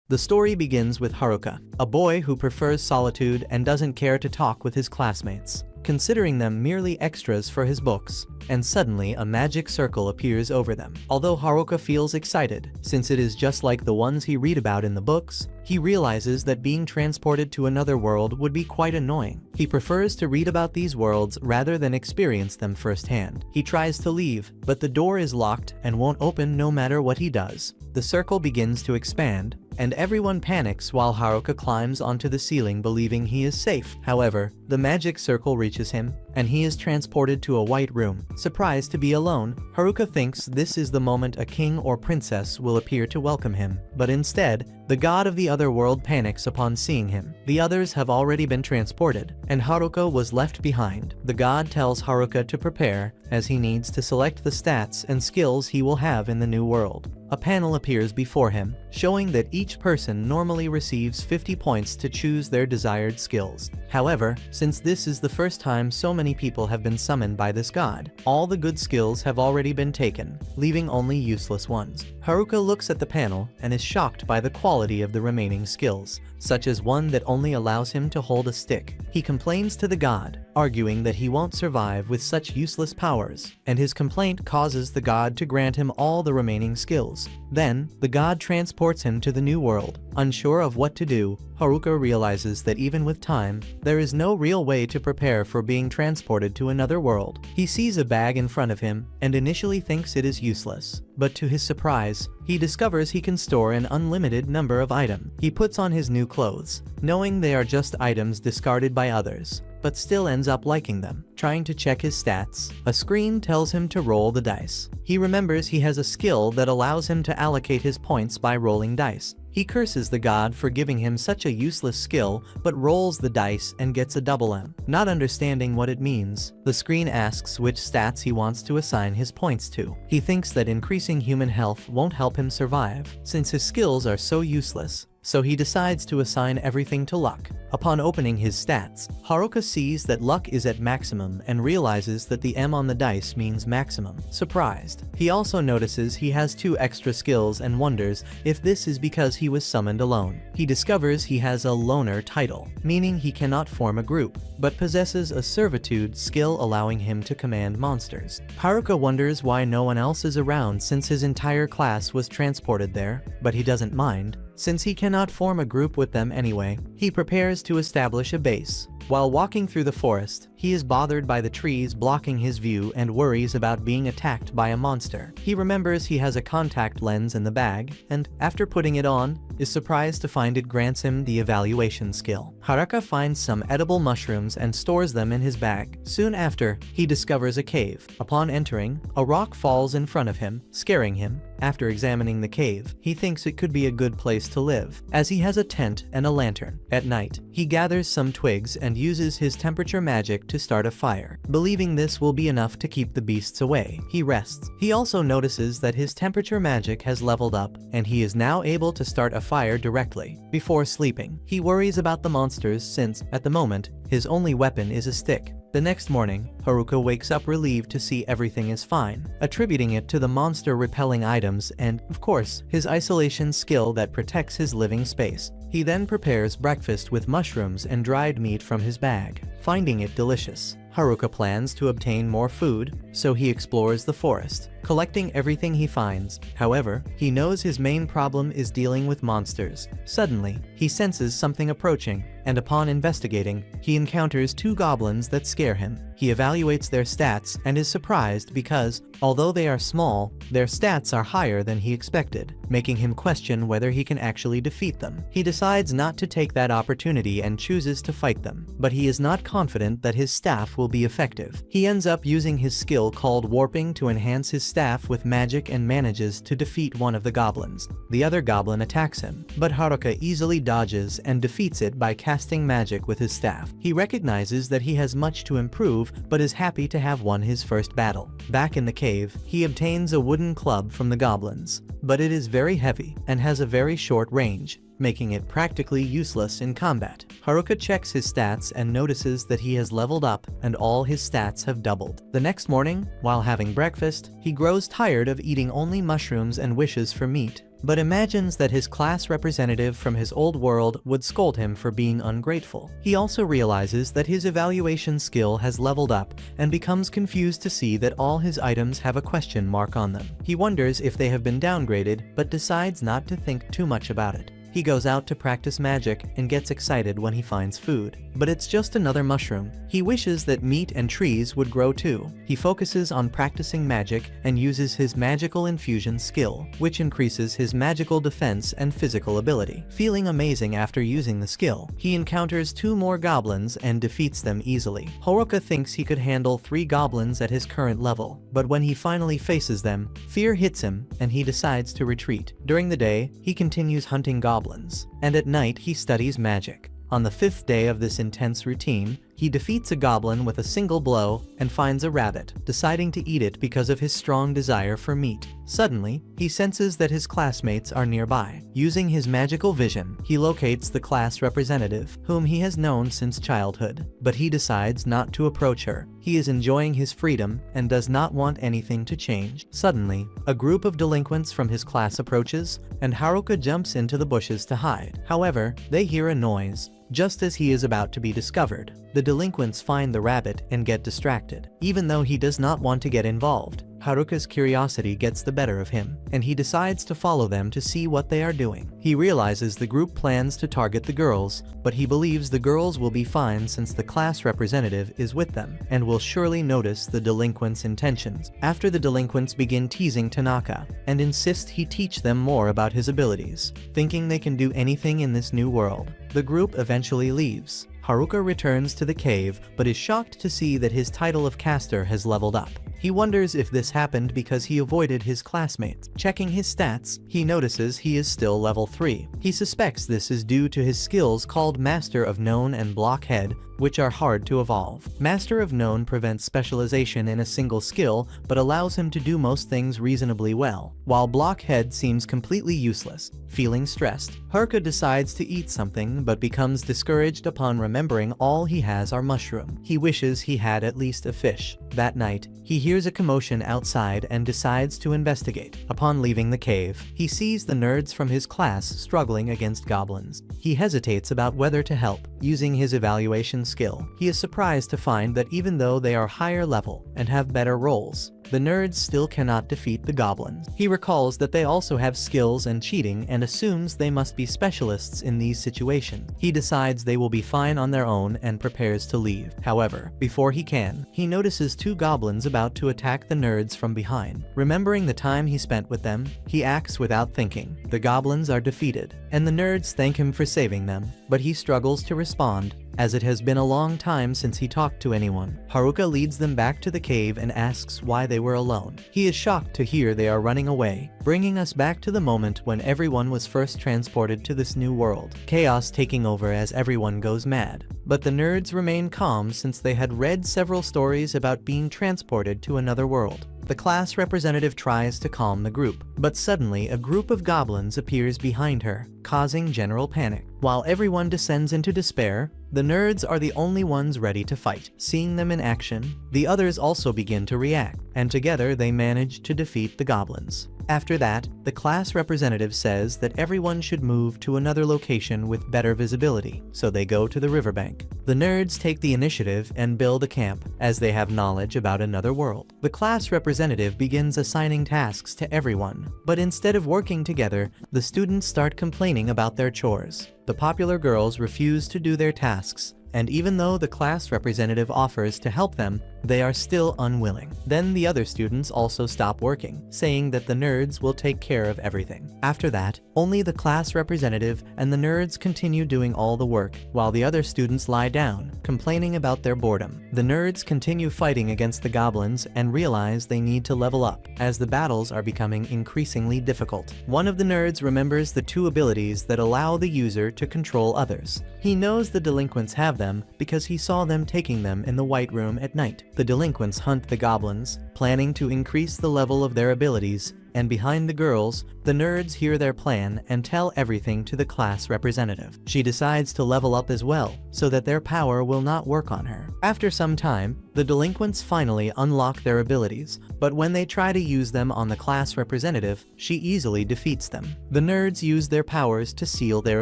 The story begins with Haruka, a boy who prefers solitude and doesn't care to talk with his classmates, considering them merely extras for his books, and suddenly a magic circle appears over them. Although Haruka feels excited, since it is just like the ones he read about in the books, he realizes that being transported to another world would be quite annoying. He prefers to read about these worlds rather than experience them firsthand. He tries to leave, but the door is locked and won't open no matter what he does. The circle begins to expand, and everyone panics while Haruka climbs onto the ceiling believing he is safe. However, the magic circle reaches him, and he is transported to a white room. Surprised to be alone, Haruka thinks this is the moment a king or princess will appear to welcome him, but instead, the god of the other world panics upon seeing him. The others have already been transported, and Haruka was left behind. The god tells Haruka to prepare, as he needs to select the stats and skills he will have in the new world. A panel appears before him, showing that each person normally receives 50 points to choose their desired skills. However, since this is the first time so many people have been summoned by this god, all the good skills have already been taken, leaving only useless ones. Haruka looks at the panel and is shocked by the quality of the remaining skills, such as one that only allows him to hold a stick. He complains to the god, arguing that he won't survive with such useless powers, and his complaint causes the god to grant him all the remaining skills. Then, the god transports him to the new world. Unsure of what to do, Haruka realizes that even with time, there is no real way to prepare for being transported to another world. He sees a bag in front of him and initially thinks it is useless, but to his surprise, he discovers he can store an unlimited number of items. He puts on his new clothes, knowing they are just items discarded by others, but still ends up liking them. Trying to check his stats, a screen tells him to roll the dice. He remembers he has a skill that allows him to allocate his points by rolling dice. He curses the god for giving him such a useless skill, but rolls the dice and gets a double M. Not understanding what it means, the screen asks which stats he wants to assign his points to. He thinks that increasing human health won't help him survive, since his skills are so useless. So he decides to assign everything to luck. Upon opening his stats, Haruka sees that luck is at maximum and realizes that the M on the dice means maximum. Surprised, he also notices he has 2 extra skills and wonders if this is because he was summoned alone. He discovers he has a loner title, meaning he cannot form a group, but possesses a servitude skill allowing him to command monsters. Haruka wonders why no one else is around since his entire class was transported there, but he doesn't mind, since he cannot form a group with them anyway. He prepares to establish a base. While walking through the forest, he is bothered by the trees blocking his view and worries about being attacked by a monster. He remembers he has a contact lens in the bag, and, after putting it on, is surprised to find it grants him the evaluation skill. Haruka finds some edible mushrooms and stores them in his bag. Soon after, he discovers a cave. Upon entering, a rock falls in front of him, scaring him. After examining the cave, he thinks it could be a good place to live, as he has a tent and a lantern. At night, he gathers some twigs and uses his temperature magic to start a fire. Believing this will be enough to keep the beasts away, he rests. He also notices that his temperature magic has leveled up, and he is now able to start a fire directly. Before sleeping, he worries about the monsters since, at the moment, his only weapon is a stick. The next morning, Haruka wakes up relieved to see everything is fine, attributing it to the monster-repelling items and, of course, his isolation skill that protects his living space. He then prepares breakfast with mushrooms and dried meat from his bag, finding it delicious. Haruka plans to obtain more food, so he explores the forest, collecting everything he finds. However, he knows his main problem is dealing with monsters. Suddenly, he senses something approaching, and upon investigating, he encounters 2 goblins that scare him. He evaluates their stats and is surprised because, although they are small, their stats are higher than he expected, making him question whether he can actually defeat them. He decides not to take that opportunity and chooses to fight them, but he is not confident that his staff will be effective. He ends up using his skill called warping to enhance his staff with magic and manages to defeat one of the goblins. The other goblin attacks him, but Haruka easily dodges and defeats it by casting magic with his staff. He recognizes that he has much to improve, but is happy to have won his first battle. Back in the cave, he obtains a wooden club from the goblins, but it is very heavy and has a very short range, making it practically useless in combat. Haruka checks his stats and notices that he has leveled up and all his stats have doubled. The next morning, while having breakfast, he grows tired of eating only mushrooms and wishes for meat. but imagines that his class representative from his old world would scold him for being ungrateful. He also realizes that his evaluation skill has leveled up and becomes confused to see that all his items have a question mark on them. He wonders if they have been downgraded, but decides not to think too much about it. He goes out to practice magic and gets excited when he finds food. But it's just another mushroom. He wishes that meat and trees would grow too. He focuses on practicing magic and uses his magical infusion skill, which increases his magical defense and physical ability. Feeling amazing after using the skill, he encounters 2 more goblins and defeats them easily. Haruka thinks he could handle 3 goblins at his current level, but when he finally faces them, fear hits him and he decides to retreat. During the day, he continues hunting goblins, and at night he studies magic. On the 5th day of this intense routine, he defeats a goblin with a single blow and finds a rabbit, deciding to eat it because of his strong desire for meat. Suddenly, he senses that his classmates are nearby. Using his magical vision, he locates the class representative, whom he has known since childhood, but he decides not to approach her. He is enjoying his freedom and does not want anything to change. Suddenly, a group of delinquents from his class approaches, and Haruka jumps into the bushes to hide. However, they hear a noise just as he is about to be discovered. The delinquents find the rabbit and get distracted. Even though he does not want to get involved, Haruka's curiosity gets the better of him, and he decides to follow them to see what they are doing. He realizes the group plans to target the girls, but he believes the girls will be fine since the class representative is with them, and will surely notice the delinquents' intentions. After the delinquents begin teasing Tanaka, and insist he teach them more about his abilities, thinking they can do anything in this new world, the group eventually leaves. Haruka returns to the cave, but is shocked to see that his title of caster has leveled up. He wonders if this happened because he avoided his classmates. Checking his stats, he notices he is still level 3. He suspects this is due to his skills called Master of Known and Blockhead, which are hard to evolve. Master of Known prevents specialization in a single skill, but allows him to do most things reasonably well, while Blockhead seems completely useless. Feeling stressed, Haruka decides to eat something but becomes discouraged upon remembering all he has are mushroom. He wishes he had at least a fish. That night, he hears a commotion outside and decides to investigate. Upon leaving the cave, he sees the nerds from his class struggling against goblins. He hesitates about whether to help. Using his evaluation skill, he is surprised to find that even though they are higher level and have better rolls, the nerds still cannot defeat the goblins. He recalls that they also have skills and cheating and assumes they must be specialists in these situations. He decides they will be fine on their own and prepares to leave. However, before he can, he notices 2 goblins about to attack the nerds from behind. Remembering the time he spent with them, he acts without thinking. The goblins are defeated, and the nerds thank him for saving them, but he struggles to respond, as it has been a long time since he talked to anyone. Haruka leads them back to the cave and asks why they were alone. He is shocked to hear they are running away, bringing us back to the moment when everyone was first transported to this new world. Chaos taking over as everyone goes mad. But the nerds remain calm since they had read several stories about being transported to another world. The class representative tries to calm the group, but suddenly a group of goblins appears behind her, causing general panic. While everyone descends into despair, the nerds are the only ones ready to fight. Seeing them in action, the others also begin to react, and together they manage to defeat the goblins. After that, the class representative says that everyone should move to another location with better visibility, so they go to the riverbank. The nerds take the initiative and build a camp, as they have knowledge about another world. The class representative begins assigning tasks to everyone, but instead of working together, the students start complaining about their chores. The popular girls refuse to do their tasks, and even though the class representative offers to help them, they are still unwilling. Then the other students also stop working, saying that the nerds will take care of everything. After that, only the class representative and the nerds continue doing all the work, while the other students lie down, complaining about their boredom. The nerds continue fighting against the goblins and realize they need to level up, as the battles are becoming increasingly difficult. One of the nerds remembers the 2 abilities that allow the user to control others. He knows the delinquents have them because he saw them taking them in the White Room at night. The delinquents hunt the goblins, planning to increase the level of their abilities, and behind the girls, The nerds hear their plan and tell everything to the class representative. She decides to level up as well, so that their power will not work on her. After some time, the delinquents finally unlock their abilities, but when they try to use them on the class representative, she easily defeats them. The nerds use their powers to seal their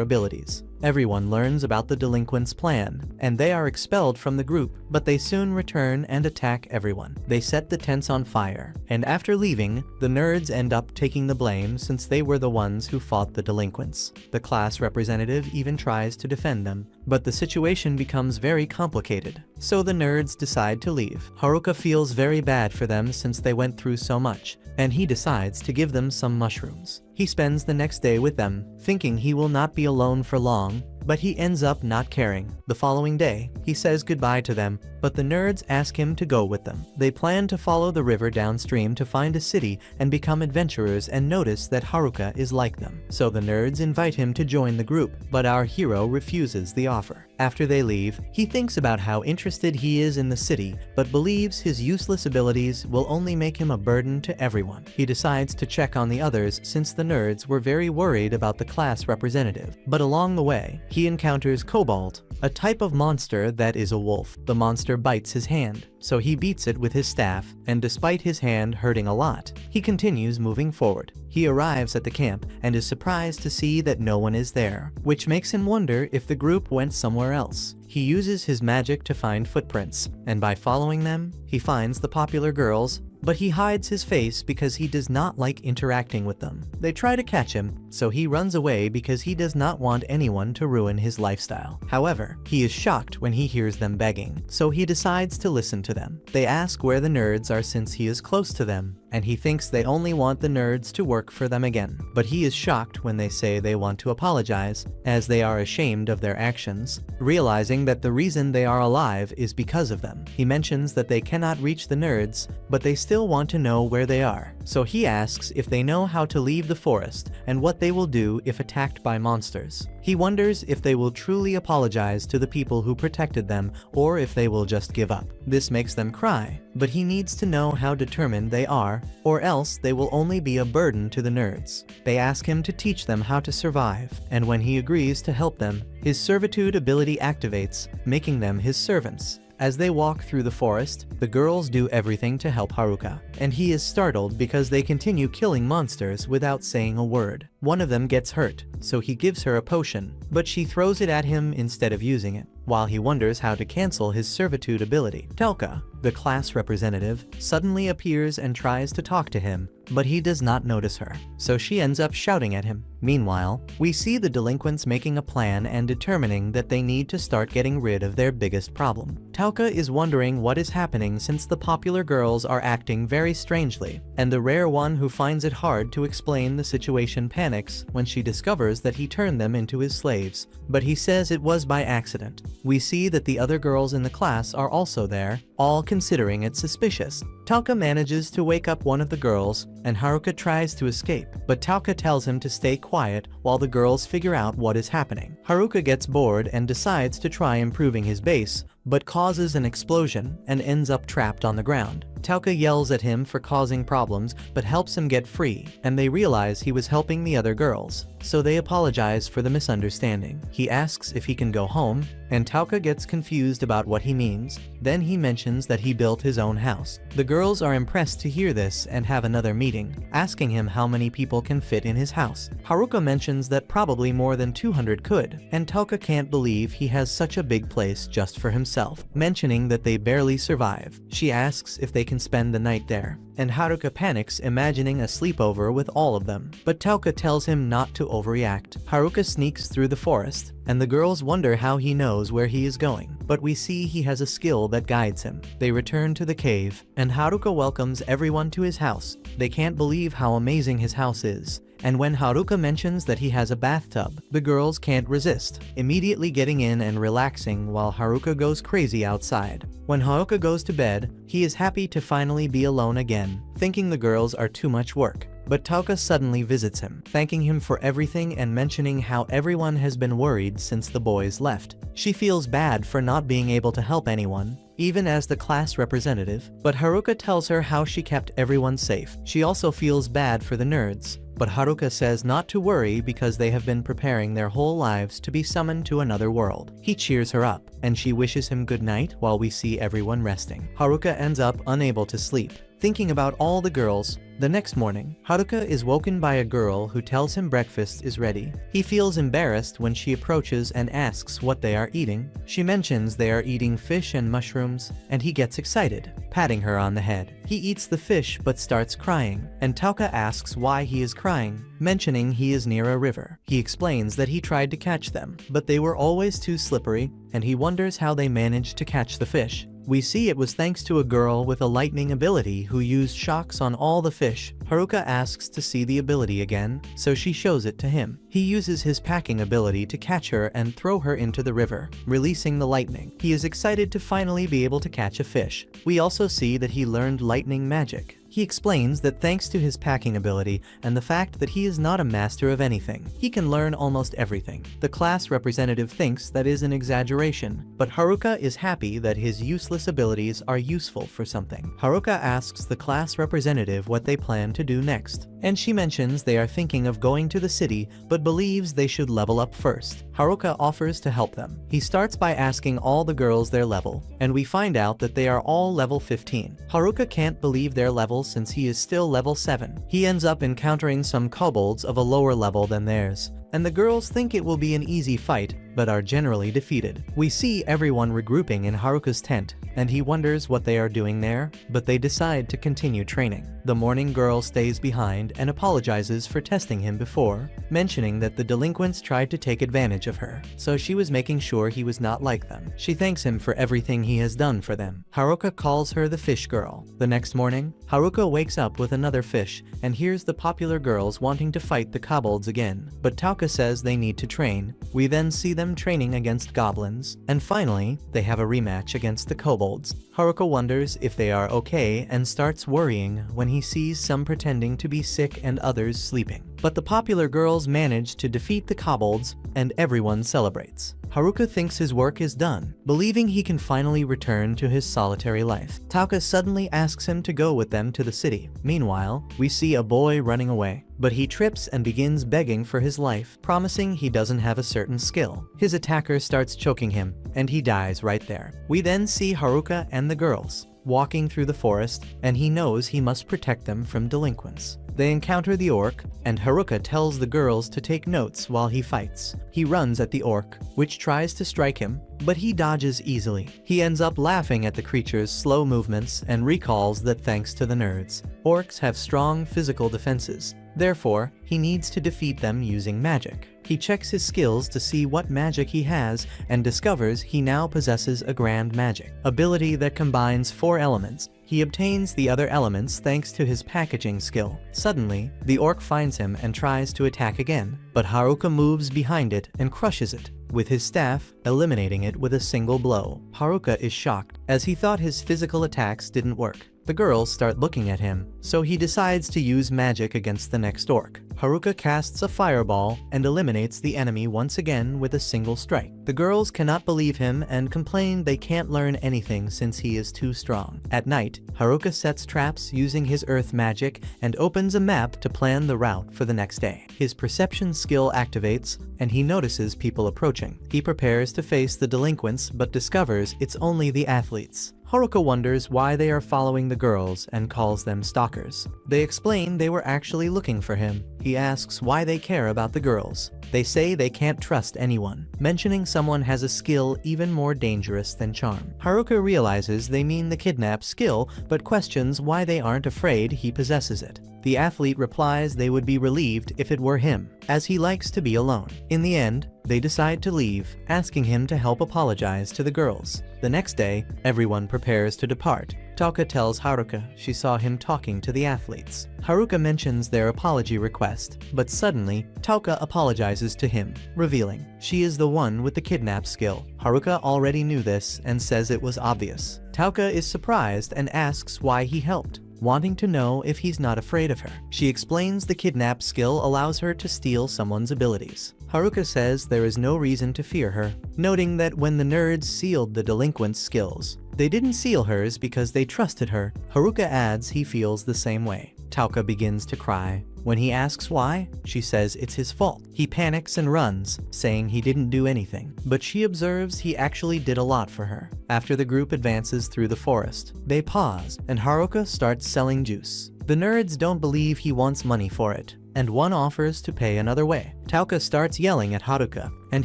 abilities. Everyone learns about the delinquents' plan, and they are expelled from the group, but they soon return and attack everyone. They set the tents on fire, and after leaving, the nerds end up taking the blame since they were the ones who fought the delinquents. The class representative even tries to defend them, but the situation becomes very complicated, so the nerds decide to leave. Haruka feels very bad for them since they went through so much, and he decides to give them some mushrooms. He spends the next day with them, thinking he will not be alone for long, but he ends up not caring. The following day, he says goodbye to them, but the nerds ask him to go with them. They plan to follow the river downstream to find a city and become adventurers and notice that Haruka is like them. So the nerds invite him to join the group, but our hero refuses the offer. After they leave, he thinks about how interested he is in the city, but believes his useless abilities will only make him a burden to everyone. He decides to check on the others since the nerds were very worried about the class representative. But along the way, he encounters Cobalt, a type of monster that is a wolf. The monster bites his hand, so he beats it with his staff, and despite his hand hurting a lot, he continues moving forward. He arrives at the camp and is surprised to see that no one is there, which makes him wonder if the group went somewhere else. He uses his magic to find footprints, and by following them, he finds the popular girls, but he hides his face because he does not like interacting with them. They try to catch him, so he runs away because he does not want anyone to ruin his lifestyle. However, he is shocked when he hears them begging, so he decides to listen to them. They ask where the nerds are since he is close to them, and he thinks they only want the nerds to work for them again. But he is shocked when they say they want to apologize, as they are ashamed of their actions, realizing that the reason they are alive is because of them. He mentions that they cannot reach the nerds, but they still want to know where they are. So he asks if they know how to leave the forest and what they will do if attacked by monsters. He wonders if they will truly apologize to the people who protected them or if they will just give up. This makes them cry, but he needs to know how determined they are, or else they will only be a burden to the nerds. They ask him to teach them how to survive, and when he agrees to help them, his servitude ability activates, making them his servants. As they walk through the forest, the girls do everything to help Haruka, and he is startled because they continue killing monsters without saying a word. One of them gets hurt, so he gives her a potion, but she throws it at him instead of using it, while he wonders how to cancel his servitude ability. Tanaka, the class representative, suddenly appears and tries to talk to him, but he does not notice her, so she ends up shouting at him. Meanwhile, we see the delinquents making a plan and determining that they need to start getting rid of their biggest problem. Tanaka is wondering what is happening since the popular girls are acting very strangely, and the rare one who finds it hard to explain the situation panics when she discovers that he turned them into his slaves, but he says it was by accident. We see that the other girls in the class are also there, all considering it suspicious. Tanaka manages to wake up one of the girls, and Haruka tries to escape, but Tanaka tells him to stay quiet while the girls figure out what is happening. Haruka gets bored and decides to try improving his base, but causes an explosion and ends up trapped on the ground. Tanaka yells at him for causing problems but helps him get free, and they realize he was helping the other girls, so they apologize for the misunderstanding. He asks if he can go home, and Tanaka gets confused about what he means. Then he mentions that he built his own house. The girls are impressed to hear this and have another meeting, asking him how many people can fit in his house. Haruka mentions that probably more than 200 could, and Tanaka can't believe he has such a big place just for himself, mentioning that they barely survive. She asks if they can spend the night there, and Haruka panics, imagining a sleepover with all of them, but Tanaka tells him not to overreact. Haruka sneaks through the forest, and the girls wonder how he knows where he is going, but we see he has a skill that guides him. They return to the cave, and Haruka welcomes everyone to his house. They can't believe how amazing his house is, and when Haruka mentions that he has a bathtub, the girls can't resist, immediately getting in and relaxing while Haruka goes crazy outside. When Haruka goes to bed, he is happy to finally be alone again, thinking the girls are too much work. But Tanaka suddenly visits him, thanking him for everything and mentioning how everyone has been worried since the boys left. She feels bad for not being able to help anyone, even as the class representative, but Haruka tells her how she kept everyone safe. She also feels bad for the nerds, but Haruka says not to worry because they have been preparing their whole lives to be summoned to another world. He cheers her up, and she wishes him good night while we see everyone resting. Haruka ends up unable to sleep, thinking about all the girls. The next morning, Haruka is woken by a girl who tells him breakfast is ready. He feels embarrassed when she approaches and asks what they are eating. She mentions they are eating fish and mushrooms, and he gets excited, patting her on the head. He eats the fish but starts crying, and Tanaka asks why he is crying, mentioning he is near a river. He explains that he tried to catch them, but they were always too slippery, and he wonders how they managed to catch the fish. We see it was thanks to a girl with a lightning ability who used shocks on all the fish. Haruka asks to see the ability again, so she shows it to him. He uses his packing ability to catch her and throw her into the river, releasing the lightning. He is excited to finally be able to catch a fish. We also see that he learned lightning magic. He explains that thanks to his packing ability and the fact that he is not a master of anything, he can learn almost everything. The class representative thinks that is an exaggeration, but Haruka is happy that his useless abilities are useful for something. Haruka asks the class representative what they plan to do next, and she mentions they are thinking of going to the city but believes they should level up first. Haruka offers to help them. He starts by asking all the girls their level, and we find out that they are all level 15. Haruka can't believe their level since he is still level 7. He ends up encountering some kobolds of a lower level than theirs, and the girls think it will be an easy fight, but are generally defeated. We see everyone regrouping in Haruka's tent, and he wonders what they are doing there, but they decide to continue training. The morning girl stays behind and apologizes for testing him before, mentioning that the delinquents tried to take advantage of her, so she was making sure he was not like them. She thanks him for everything he has done for them. Haruka calls her the fish girl. The next morning, Haruka wakes up with another fish and hears the popular girls wanting to fight the kobolds again, but Tanaka says they need to train. We then see them training against goblins, and finally, they have a rematch against the kobolds. Haruka wonders if they are okay and starts worrying when he sees some pretending to be sick and others sleeping. But the popular girls manage to defeat the kobolds, and everyone celebrates. Haruka thinks his work is done, believing he can finally return to his solitary life. Tanaka suddenly asks him to go with them to the city. Meanwhile, we see a boy running away, but he trips and begins begging for his life, promising he doesn't have a certain skill. His attacker starts choking him, and he dies right there. We then see Haruka and the girls walking through the forest, and he knows he must protect them from delinquents. They encounter the orc, and Haruka tells the girls to take notes while he fights. He runs at the orc, which tries to strike him, but he dodges easily. He ends up laughing at the creature's slow movements and recalls that thanks to the nerds, orcs have strong physical defenses. Therefore, he needs to defeat them using magic. He checks his skills to see what magic he has and discovers he now possesses a grand magic ability that combines 4 elements. He obtains the other elements thanks to his packaging skill. Suddenly, the orc finds him and tries to attack again, but Haruka moves behind it and crushes it with his staff, eliminating it with a single blow. Haruka is shocked, as he thought his physical attacks didn't work. The girls start looking at him, so he decides to use magic against the next orc. Haruka casts a fireball and eliminates the enemy once again with a single strike. The girls cannot believe him and complain they can't learn anything since he is too strong. At night, Haruka sets traps using his earth magic and opens a map to plan the route for the next day. His perception skill activates, and he notices people approaching. He prepares to face the delinquents but discovers it's only the athletes. Haruka wonders why they are following the girls and calls them stalkers. They explain they were actually looking for him. He asks why they care about the girls. They say they can't trust anyone, mentioning someone has a skill even more dangerous than charm. Haruka realizes they mean the kidnap skill, but questions why they aren't afraid he possesses it. The athlete replies they would be relieved if it were him, as he likes to be alone. In the end, they decide to leave, asking him to help apologize to the girls. The next day, everyone prepares to depart. Tanaka tells Haruka she saw him talking to the athletes. Haruka mentions their apology request, but suddenly, Tanaka apologizes to him, revealing she is the one with the kidnap skill. Haruka already knew this and says it was obvious. Tanaka is surprised and asks why he helped, wanting to know if he's not afraid of her. She explains the kidnap skill allows her to steal someone's abilities. Haruka says there is no reason to fear her, noting that when the nerds sealed the delinquent's skills, they didn't seal hers because they trusted her. Haruka adds he feels the same way. Tanaka begins to cry, When he asks why, she says it's his fault. He panics and runs, saying he didn't do anything, but she observes he actually did a lot for her. After the group advances through the forest, they pause, and Haruka starts selling juice. The nerds don't believe he wants money for it, and one offers to pay another way. Tanaka starts yelling at Haruka, and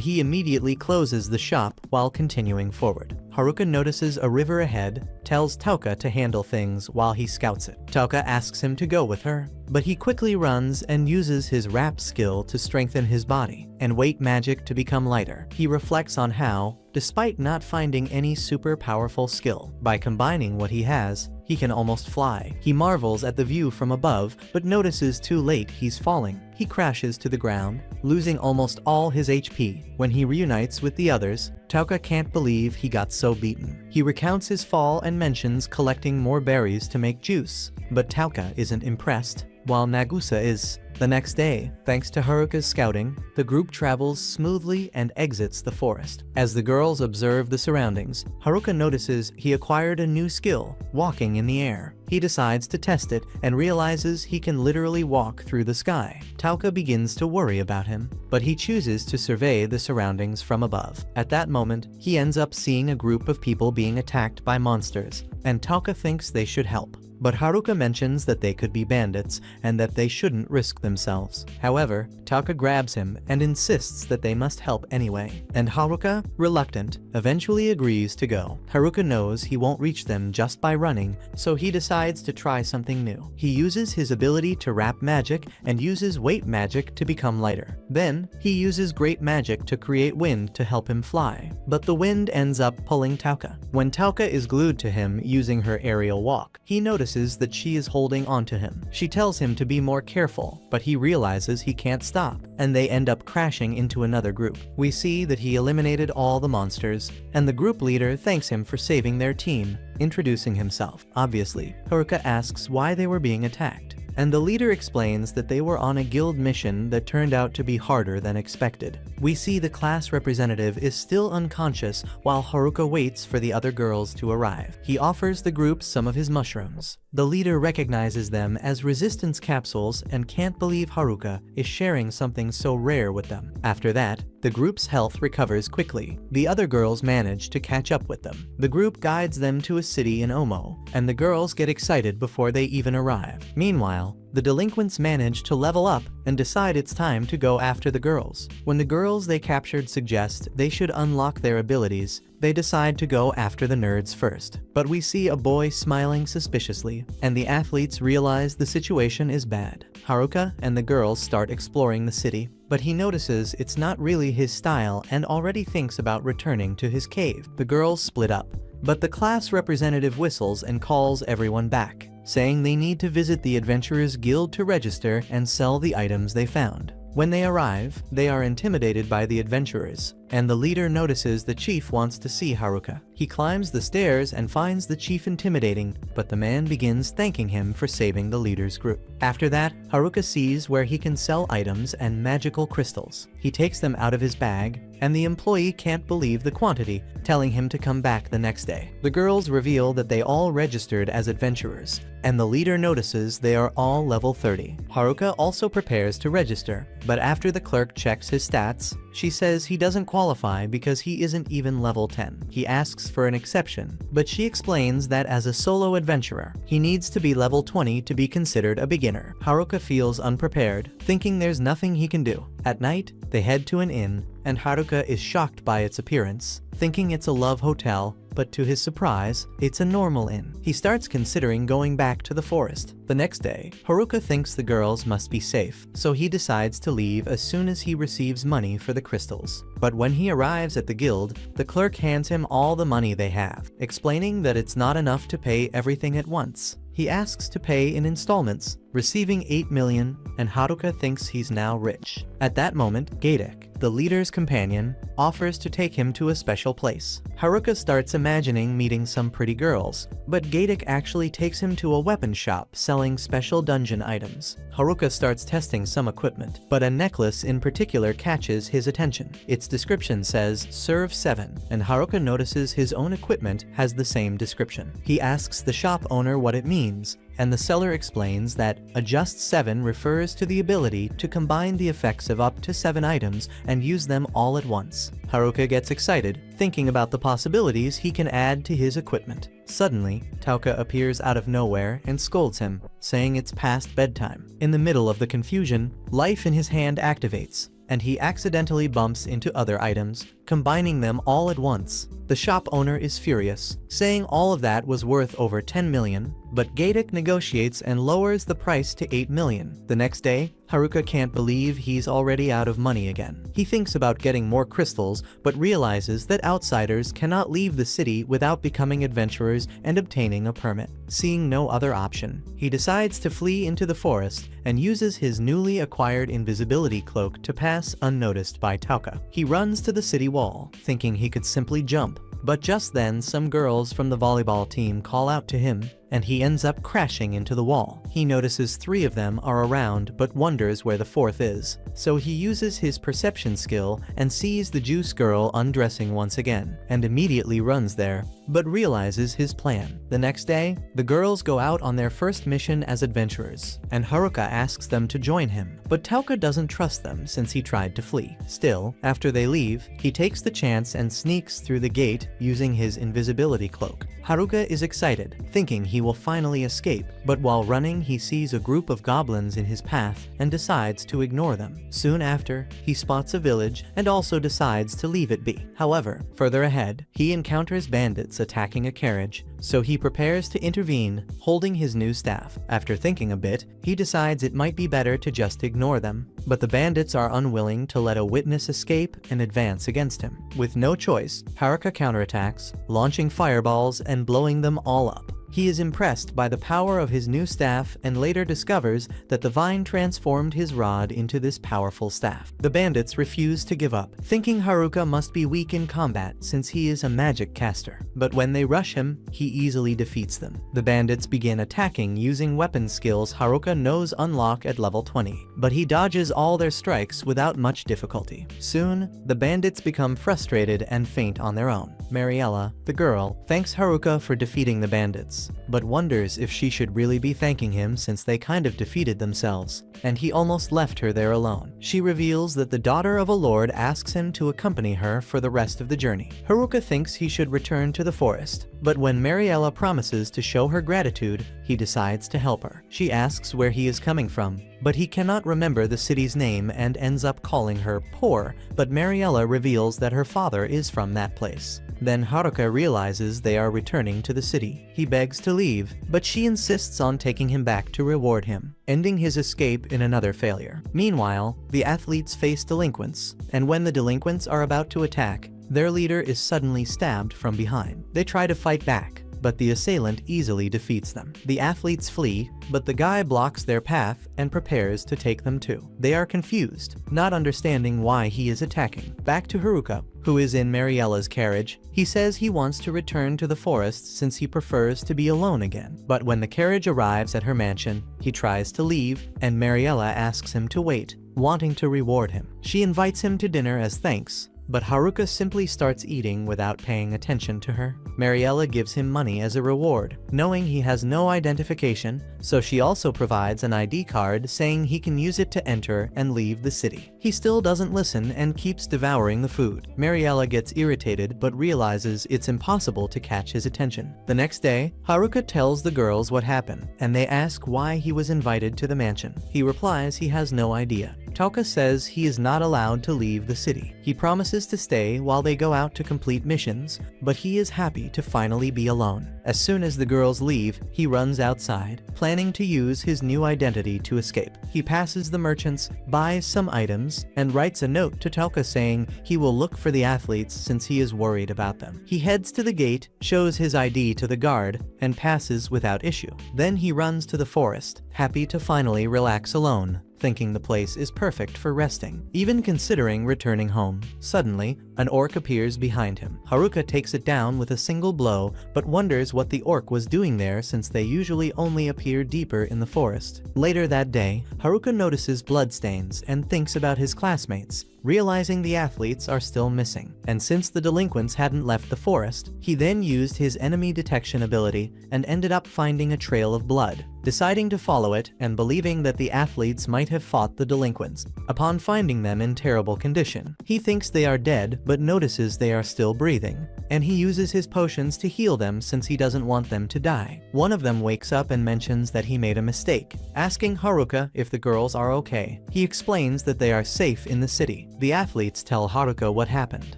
he immediately closes the shop while continuing forward. Haruka notices a river ahead, tells Tanaka to handle things while he scouts it. Tanaka asks him to go with her, but he quickly runs and uses his rap skill to strengthen his body and weight magic to become lighter. He reflects on how, despite not finding any super powerful skill, by combining what he has, he can almost fly. He marvels at the view from above, but notices too late he's falling. He crashes to the ground, losing almost all his HP. When he reunites with the others, Tanaka can't believe he got so beaten. He recounts his fall and mentions collecting more berries to make juice, but Tanaka isn't impressed, while Nagusa is. The next day, thanks to Haruka's scouting, the group travels smoothly and exits the forest. As the girls observe the surroundings, Haruka notices he acquired a new skill, walking in the air. He decides to test it and realizes he can literally walk through the sky. Tanaka begins to worry about him, but he chooses to survey the surroundings from above. At that moment, he ends up seeing a group of people being attacked by monsters, and Tanaka thinks they should help. But Haruka mentions that they could be bandits and that they shouldn't risk themselves. However, Tanaka grabs him and insists that they must help anyway, and Haruka, reluctant, eventually agrees to go. Haruka knows he won't reach them just by running, so he decides to try something new. He uses his ability to wrap magic and uses weight magic to become lighter. Then, he uses great magic to create wind to help him fly, but the wind ends up pulling Tanaka. When Tanaka is glued to him using her aerial walk, he notices that she is holding onto him. She tells him to be more careful, but he realizes he can't stop, and they end up crashing into another group. We see that he eliminated all the monsters, and the group leader thanks him for saving their team, introducing himself. Obviously, Haruka asks why they were being attacked, and the leader explains that they were on a guild mission that turned out to be harder than expected. We see the class representative is still unconscious while Haruka waits for the other girls to arrive. He offers the group some of his mushrooms. The leader recognizes them as resistance capsules and can't believe Haruka is sharing something so rare with them. After that, the group's health recovers quickly. The other girls manage to catch up with them. The group guides them to a city in Omo, and the girls get excited before they even arrive. Meanwhile, the delinquents manage to level up and decide it's time to go after the girls. When the girls they captured suggest they should unlock their abilities, they decide to go after the nerds first. But we see a boy smiling suspiciously, and the athletes realize the situation is bad. Haruka and the girls start exploring the city, but he notices it's not really his style and already thinks about returning to his cave. The girls split up, but the class representative whistles and calls everyone back, saying they need to visit the Adventurers Guild to register and sell the items they found. When they arrive, they are intimidated by the adventurers, and the leader notices the chief wants to see Haruka. He climbs the stairs and finds the chief intimidating, but the man begins thanking him for saving the leader's group. After that, Haruka sees where he can sell items and magical crystals. He takes them out of his bag, and the employee can't believe the quantity, telling him to come back the next day. The girls reveal that they all registered as adventurers, and the leader notices they are all level 30. Haruka also prepares to register, but after the clerk checks his stats, she says he doesn't qualify because he isn't even level 10. He asks for an exception, but she explains that as a solo adventurer, he needs to be level 20 to be considered a beginner. Haruka feels unprepared, thinking there's nothing he can do. At night, they head to an inn, and Haruka is shocked by its appearance, thinking it's a love hotel, but to his surprise, it's a normal inn. He starts considering going back to the forest. The next day, Haruka thinks the girls must be safe, so he decides to leave as soon as he receives money for the crystals. But when he arrives at the guild, the clerk hands him all the money they have, explaining that it's not enough to pay everything at once. He asks to pay in installments, receiving 8 million, and Haruka thinks he's now rich. At that moment, Gaidek, the leader's companion, offers to take him to a special place. Haruka starts imagining meeting some pretty girls, but Gaidek actually takes him to a weapon shop selling special dungeon items. Haruka starts testing some equipment, but a necklace in particular catches his attention. Its description says Serve 7, and Haruka notices his own equipment has the same description. He asks the shop owner what it means, and the seller explains that Adjust 7 refers to the ability to combine the effects of up to 7 items and use them all at once. Haruka gets excited, thinking about the possibilities he can add to his equipment. Suddenly, Tanaka appears out of nowhere and scolds him, saying it's past bedtime. In the middle of the confusion, life in his hand activates, and he accidentally bumps into other items, combining them all at once. The shop owner is furious, saying all of that was worth over 10 million, but Gatek negotiates and lowers the price to 8 million. The next day, Haruka can't believe he's already out of money again. He thinks about getting more crystals, but realizes that outsiders cannot leave the city without becoming adventurers and obtaining a permit. Seeing no other option, he decides to flee into the forest and uses his newly acquired invisibility cloak to pass unnoticed by Tanaka. He runs to the city wall, thinking he could simply jump. But just then, some girls from the volleyball team call out to him, and he ends up crashing into the wall. He notices 3 of them are around but wonders where the 4th is. So he uses his perception skill and sees the juice girl undressing once again, and immediately runs there, but realizes his plan. The next day, the girls go out on their first mission as adventurers, and Haruka asks them to join him, but Tanaka doesn't trust them since he tried to flee. Still, after they leave, he takes the chance and sneaks through the gate using his invisibility cloak. Haruka is excited, thinking he will finally escape, but while running he sees a group of goblins in his path and decides to ignore them. Soon after, he spots a village and also decides to leave it be. However, further ahead, he encounters bandits attacking a carriage, so he prepares to intervene, holding his new staff. After thinking a bit, he decides it might be better to just ignore them, but the bandits are unwilling to let a witness escape and advance against him. With no choice, Haruka counterattacks, launching fireballs and blowing them all up. He is impressed by the power of his new staff and later discovers that the vine transformed his rod into this powerful staff. The bandits refuse to give up, thinking Haruka must be weak in combat since he is a magic caster. But when they rush him, he easily defeats them. The bandits begin attacking using weapon skills Haruka knows unlock at level 20, but he dodges all their strikes without much difficulty. Soon, the bandits become frustrated and faint on their own. Mariella, the girl, thanks Haruka for defeating the bandits, but wonders if she should really be thanking him since they kind of defeated themselves, and he almost left her there alone. She reveals that the daughter of a lord asks him to accompany her for the rest of the journey. Haruka thinks he should return to the forest, but when Mariella promises to show her gratitude, he decides to help her. She asks where he is coming from, but he cannot remember the city's name and ends up calling her poor, but Mariella reveals that her father is from that place. Then Haruka realizes they are returning to the city. He begs to leave, but she insists on taking him back to reward him, ending his escape in another failure. Meanwhile, the athletes face delinquents, and when the delinquents are about to attack, their leader is suddenly stabbed from behind. They try to fight back, but the assailant easily defeats them. The athletes flee, but the guy blocks their path and prepares to take them too. They are confused, not understanding why he is attacking. Back to Haruka, who is in Mariella's carriage. He says he wants to return to the forest since he prefers to be alone again. But when the carriage arrives at her mansion, he tries to leave, and Mariella asks him to wait, wanting to reward him. She invites him to dinner as thanks, but Haruka simply starts eating without paying attention to her. Mariella gives him money as a reward, knowing he has no identification, so she also provides an ID card saying he can use it to enter and leave the city. He still doesn't listen and keeps devouring the food. Mariella gets irritated but realizes it's impossible to catch his attention. The next day, Haruka tells the girls what happened, and they ask why he was invited to the mansion. He replies he has no idea. Tanaka says he is not allowed to leave the city. He promises to stay while they go out to complete missions, but he is happy to finally be alone. As soon as the girls leave, he runs outside, planning to use his new identity to escape. He passes the merchants, buys some items, and writes a note to Tanaka saying he will look for the athletes since he is worried about them. He heads to the gate, shows his ID to the guard, and passes without issue. Then he runs to the forest, happy to finally relax alone, thinking the place is perfect for resting, even considering returning home. Suddenly, an orc appears behind him. Haruka takes it down with a single blow, but wonders what the orc was doing there since they usually only appear deeper in the forest. Later that day, Haruka notices bloodstains and thinks about his classmates, realizing the athletes are still missing. And since the delinquents hadn't left the forest, he then used his enemy detection ability and ended up finding a trail of blood. deciding to follow it and believing that the athletes might have fought the delinquents. Upon finding them in terrible condition, he thinks they are dead but notices they are still breathing, and he uses his potions to heal them since he doesn't want them to die. One of them wakes up and mentions that he made a mistake, asking Haruka if the girls are okay. He explains that they are safe in the city. The athletes tell Haruka what happened,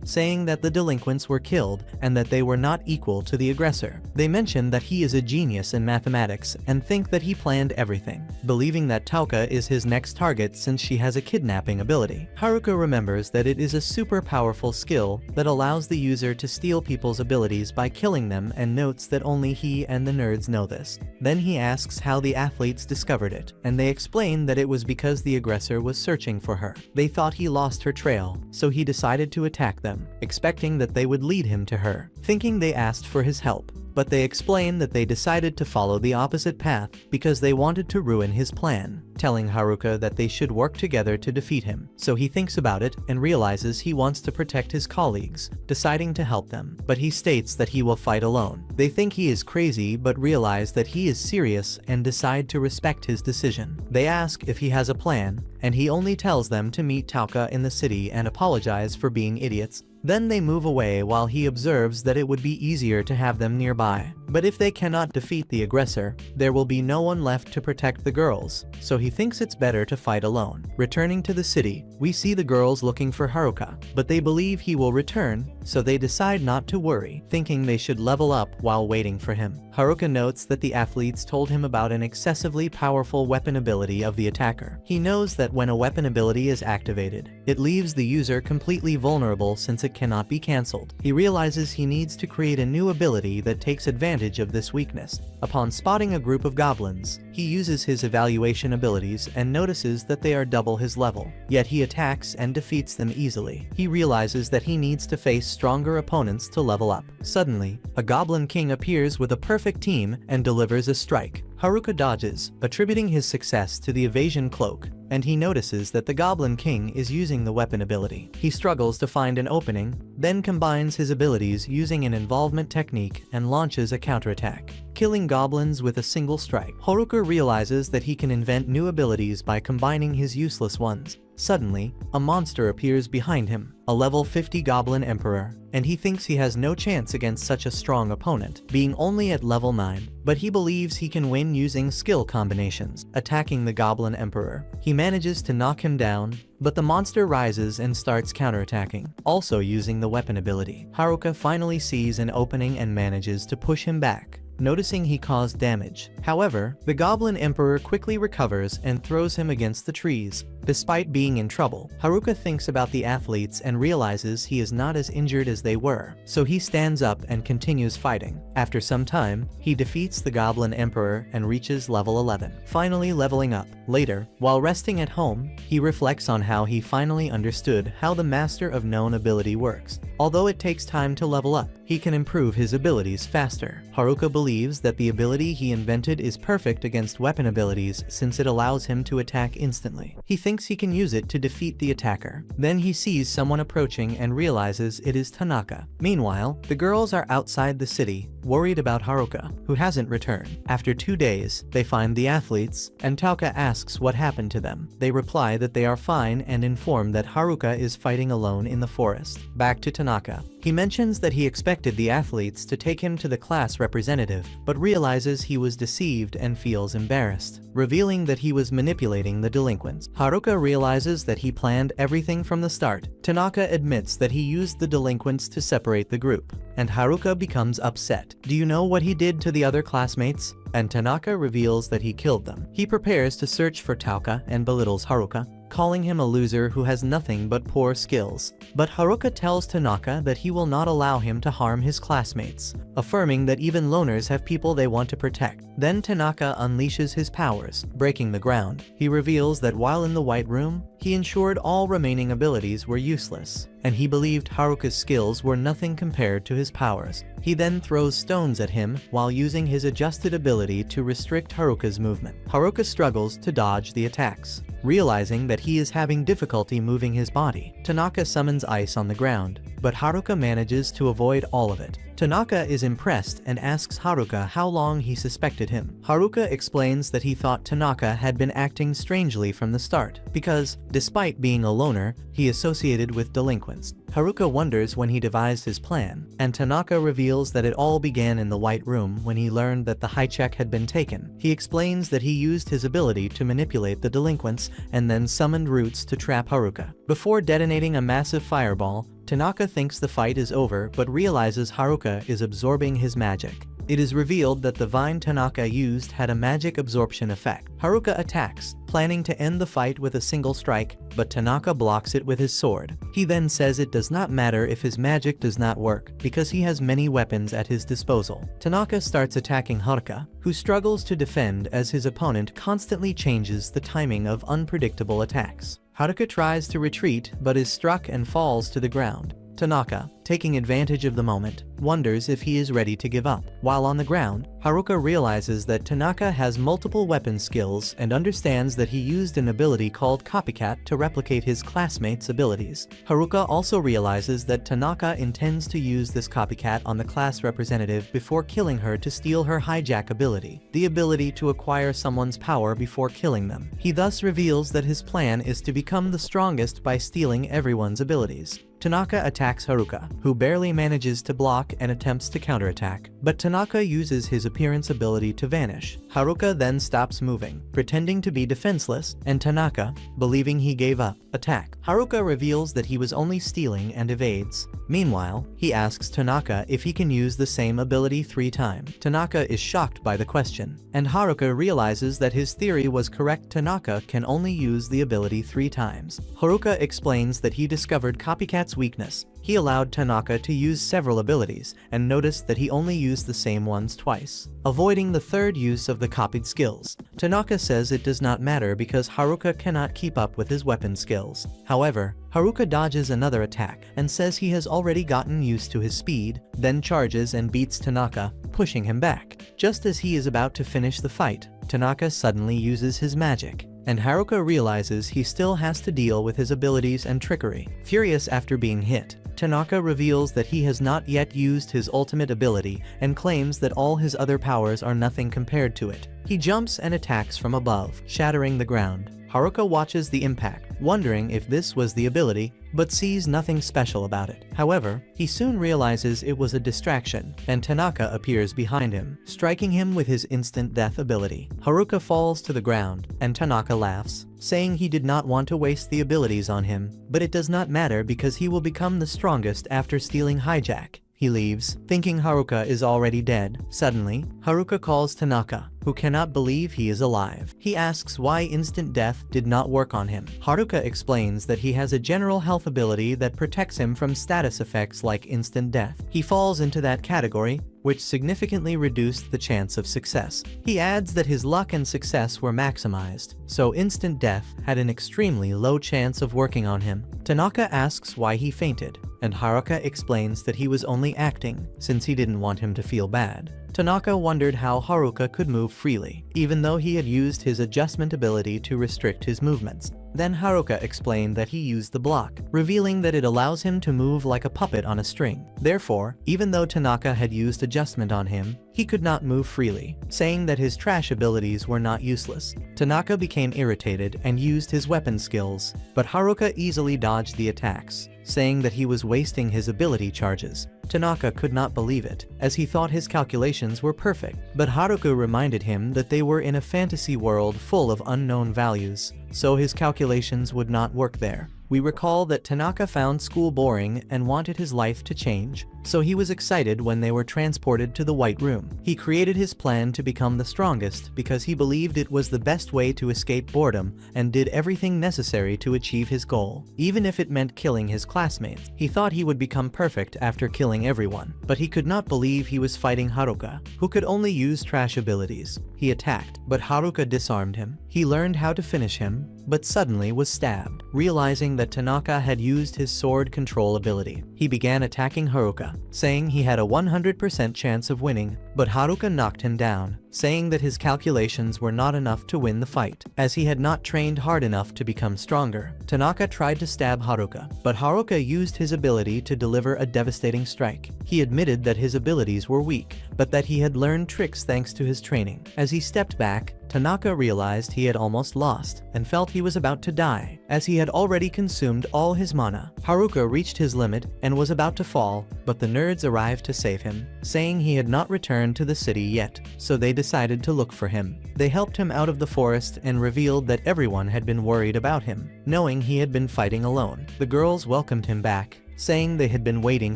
saying that the delinquents were killed and that they were not equal to the aggressor. They mention that he is a genius in mathematics and think that he planned everything, believing that Tanaka is his next target since she has a kidnapping ability. Haruka remembers that it is a super powerful skill that allows the user to steal people's abilities by killing them and notes that only he and the nerds know this. Then he asks how the athletes discovered it, and they explain that it was because the aggressor was searching for her. They thought he lost her trail, so he decided to attack them, expecting that they would lead him to her, thinking they asked for his help. But they explain that they decided to follow the opposite path because they wanted to ruin his plan, telling Haruka that they should work together to defeat him. So he thinks about it and realizes he wants to protect his colleagues, deciding to help them, but he states that he will fight alone. They think he is crazy but realize that he is serious and decide to respect his decision. They ask if he has a plan, and he only tells them to meet Tanaka in the city and apologize for being idiots. Then they move away while he observes that it would be easier to have them nearby. But if they cannot defeat the aggressor, there will be no one left to protect the girls, so he thinks it's better to fight alone. Returning to the city, we see the girls looking for Haruka, but they believe he will return, so they decide not to worry, thinking they should level up while waiting for him. Haruka notes that the athletes told him about an excessively powerful weapon ability of the attacker. He knows that when a weapon ability is activated, it leaves the user completely vulnerable since it cannot be cancelled. He realizes he needs to create a new ability that takes advantage of this weakness. Upon spotting a group of goblins, he uses his evaluation abilities and notices that they are double his level, yet he attacks and defeats them easily. He realizes that he needs to face stronger opponents to level up. Suddenly, a goblin king appears with a perfect team and delivers a strike. Haruka dodges, attributing his success to the evasion cloak, and he notices that the Goblin King is using the weapon ability. He struggles to find an opening, then combines his abilities using an involvement technique and launches a counterattack, killing goblins with a single strike. Haruka realizes that he can invent new abilities by combining his useless ones. Suddenly, a monster appears behind him, a level 50 Goblin Emperor, and he thinks he has no chance against such a strong opponent, being only at level 9, but he believes he can win using skill combinations. Attacking the Goblin Emperor, he manages to knock him down, but the monster rises and starts counterattacking, also using the weapon ability. Haruka finally sees an opening and manages to push him back, noticing he caused damage. However, the Goblin Emperor quickly recovers and throws him against the trees. Despite being in trouble, Haruka thinks about the athletes and realizes he is not as injured as they were, so he stands up and continues fighting. After some time, he defeats the Goblin Emperor and reaches level 11, finally leveling up. Later, while resting at home, he reflects on how he finally understood how the Master of Known ability works. Although it takes time to level up, he can improve his abilities faster. Haruka believes that the ability he invented is perfect against weapon abilities since it allows him to attack instantly. He thinks he can use it to defeat the attacker. Then he sees someone approaching and realizes it is Tanaka. Meanwhile, the girls are outside the city, worried about Haruka, who hasn't returned. After 2 days, they find the athletes, and Tanaka asks what happened to them. They reply that they are fine and inform that Haruka is fighting alone in the forest. Back to Tanaka. He mentions that he expected the athletes to take him to the class representative, but realizes he was deceived and feels embarrassed, revealing that he was manipulating the delinquents. Haruka realizes that he planned everything from the start. Tanaka admits that he used the delinquents to separate the group, and Haruka becomes upset. Do you know what he did to the other classmates? And Tanaka reveals that he killed them. He prepares to search for Tanaka and belittles Haruka, calling him a loser who has nothing but poor skills. But Haruka tells Tanaka that he will not allow him to harm his classmates, affirming that even loners have people they want to protect. Then Tanaka unleashes his powers, breaking the ground. He reveals that while in the White Room, he ensured all remaining abilities were useless, and he believed Haruka's skills were nothing compared to his powers. He then throws stones at him while using his adjusted ability to restrict Haruka's movement. Haruka struggles to dodge the attacks, realizing that he is having difficulty moving his body. Tanaka summons ice on the ground, but Haruka manages to avoid all of it. Tanaka is impressed and asks Haruka how long he suspected him. Haruka explains that he thought Tanaka had been acting strangely from the start, because, despite being a loner, he associated with delinquents. Haruka wonders when he devised his plan, and Tanaka reveals that it all began in the White Room when he learned that the hijack had been taken. He explains that he used his ability to manipulate the delinquents and then summoned roots to trap Haruka. Before detonating a massive fireball, Tanaka thinks the fight is over but realizes Haruka is absorbing his magic. It is revealed that the vine Tanaka used had a magic absorption effect. Haruka attacks, planning to end the fight with a single strike, but Tanaka blocks it with his sword. He then says it does not matter if his magic does not work, because he has many weapons at his disposal. Tanaka starts attacking Haruka, who struggles to defend as his opponent constantly changes the timing of unpredictable attacks. Haruka tries to retreat but is struck and falls to the ground. Tanaka, taking advantage of the moment, wonders if he is ready to give up. While on the ground, Haruka realizes that Tanaka has multiple weapon skills and understands that he used an ability called Copycat to replicate his classmates' abilities. Haruka also realizes that Tanaka intends to use this copycat on the class representative before killing her to steal her hijack ability, the ability to acquire someone's power before killing them. He thus reveals that his plan is to become the strongest by stealing everyone's abilities. Tanaka attacks Haruka, who barely manages to block and attempts to counterattack, but Tanaka uses his appearance ability to vanish. Haruka then stops moving, pretending to be defenseless, and Tanaka, believing he gave up, attack. Haruka reveals that he was only stealing and evades. Meanwhile, he asks Tanaka if he can use the same ability 3 times. Tanaka is shocked by the question, and Haruka realizes that his theory was correct. Tanaka can only use the ability 3 times. Haruka explains that he discovered Copycat's weakness. He allowed Tanaka to use several abilities and noticed that he only used the same ones twice, avoiding the third use of the copied skills. Tanaka says it does not matter because Haruka cannot keep up with his weapon skills. However, Haruka dodges another attack and says he has already gotten used to his speed, then charges and beats Tanaka, pushing him back. Just as he is about to finish the fight, Tanaka suddenly uses his magic, and Haruka realizes he still has to deal with his abilities and trickery. Furious after being hit, Tanaka reveals that he has not yet used his ultimate ability and claims that all his other powers are nothing compared to it. He jumps and attacks from above, shattering the ground. Haruka watches the impact, wondering if this was the ability, but sees nothing special about it. However, he soon realizes it was a distraction, and Tanaka appears behind him, striking him with his instant death ability. Haruka falls to the ground, and Tanaka laughs, saying he did not want to waste the abilities on him, but it does not matter because he will become the strongest after stealing hijack. He leaves, thinking Haruka is already dead. Suddenly, Haruka calls Tanaka, who cannot believe he is alive. He asks why instant death did not work on him. Haruka explains that he has a general health ability that protects him from status effects like instant death. He falls into that category, which significantly reduced the chance of success. He adds that his luck and success were maximized, so instant death had an extremely low chance of working on him. Tanaka asks why he fainted, and Haruka explains that he was only acting, since he didn't want him to feel bad. Tanaka wondered how Haruka could move freely, even though he had used his adjustment ability to restrict his movements. Then Haruka explained that he used the block, revealing that it allows him to move like a puppet on a string. Therefore, even though Tanaka had used adjustment on him, he could not move freely, saying that his trash abilities were not useless. Tanaka became irritated and used his weapon skills, but Haruka easily dodged the attacks, saying that he was wasting his ability charges. Tanaka could not believe it, as he thought his calculations were perfect, but Haruka reminded him that they were in a fantasy world full of unknown values, so his calculations would not work there. We recall that Tanaka found school boring and wanted his life to change, so he was excited when they were transported to the White Room. He created his plan to become the strongest because he believed it was the best way to escape boredom and did everything necessary to achieve his goal, even if it meant killing his classmates. He thought he would become perfect after killing everyone, but he could not believe he was fighting Haruka, who could only use trash abilities. He He attacked, but Haruka disarmed him. He learned how to finish him, but suddenly was stabbed. Realizing that Tanaka had used his sword control ability, he began attacking Haruka, saying he had a 100% chance of winning, but Haruka knocked him down, saying that his calculations were not enough to win the fight, as he had not trained hard enough to become stronger. Tanaka tried to stab Haruka, but Haruka used his ability to deliver a devastating strike. He admitted that his abilities were weak, but that he had learned tricks thanks to his training. As he stepped back, Tanaka realized he had almost lost, and felt he was about to die, as he had already consumed all his mana. Haruka reached his limit and was about to fall, but the nerds arrived to save him, saying he had not returned to the city yet, so they decided to look for him. They helped him out of the forest and revealed that everyone had been worried about him, knowing he had been fighting alone. The girls welcomed him back, saying they had been waiting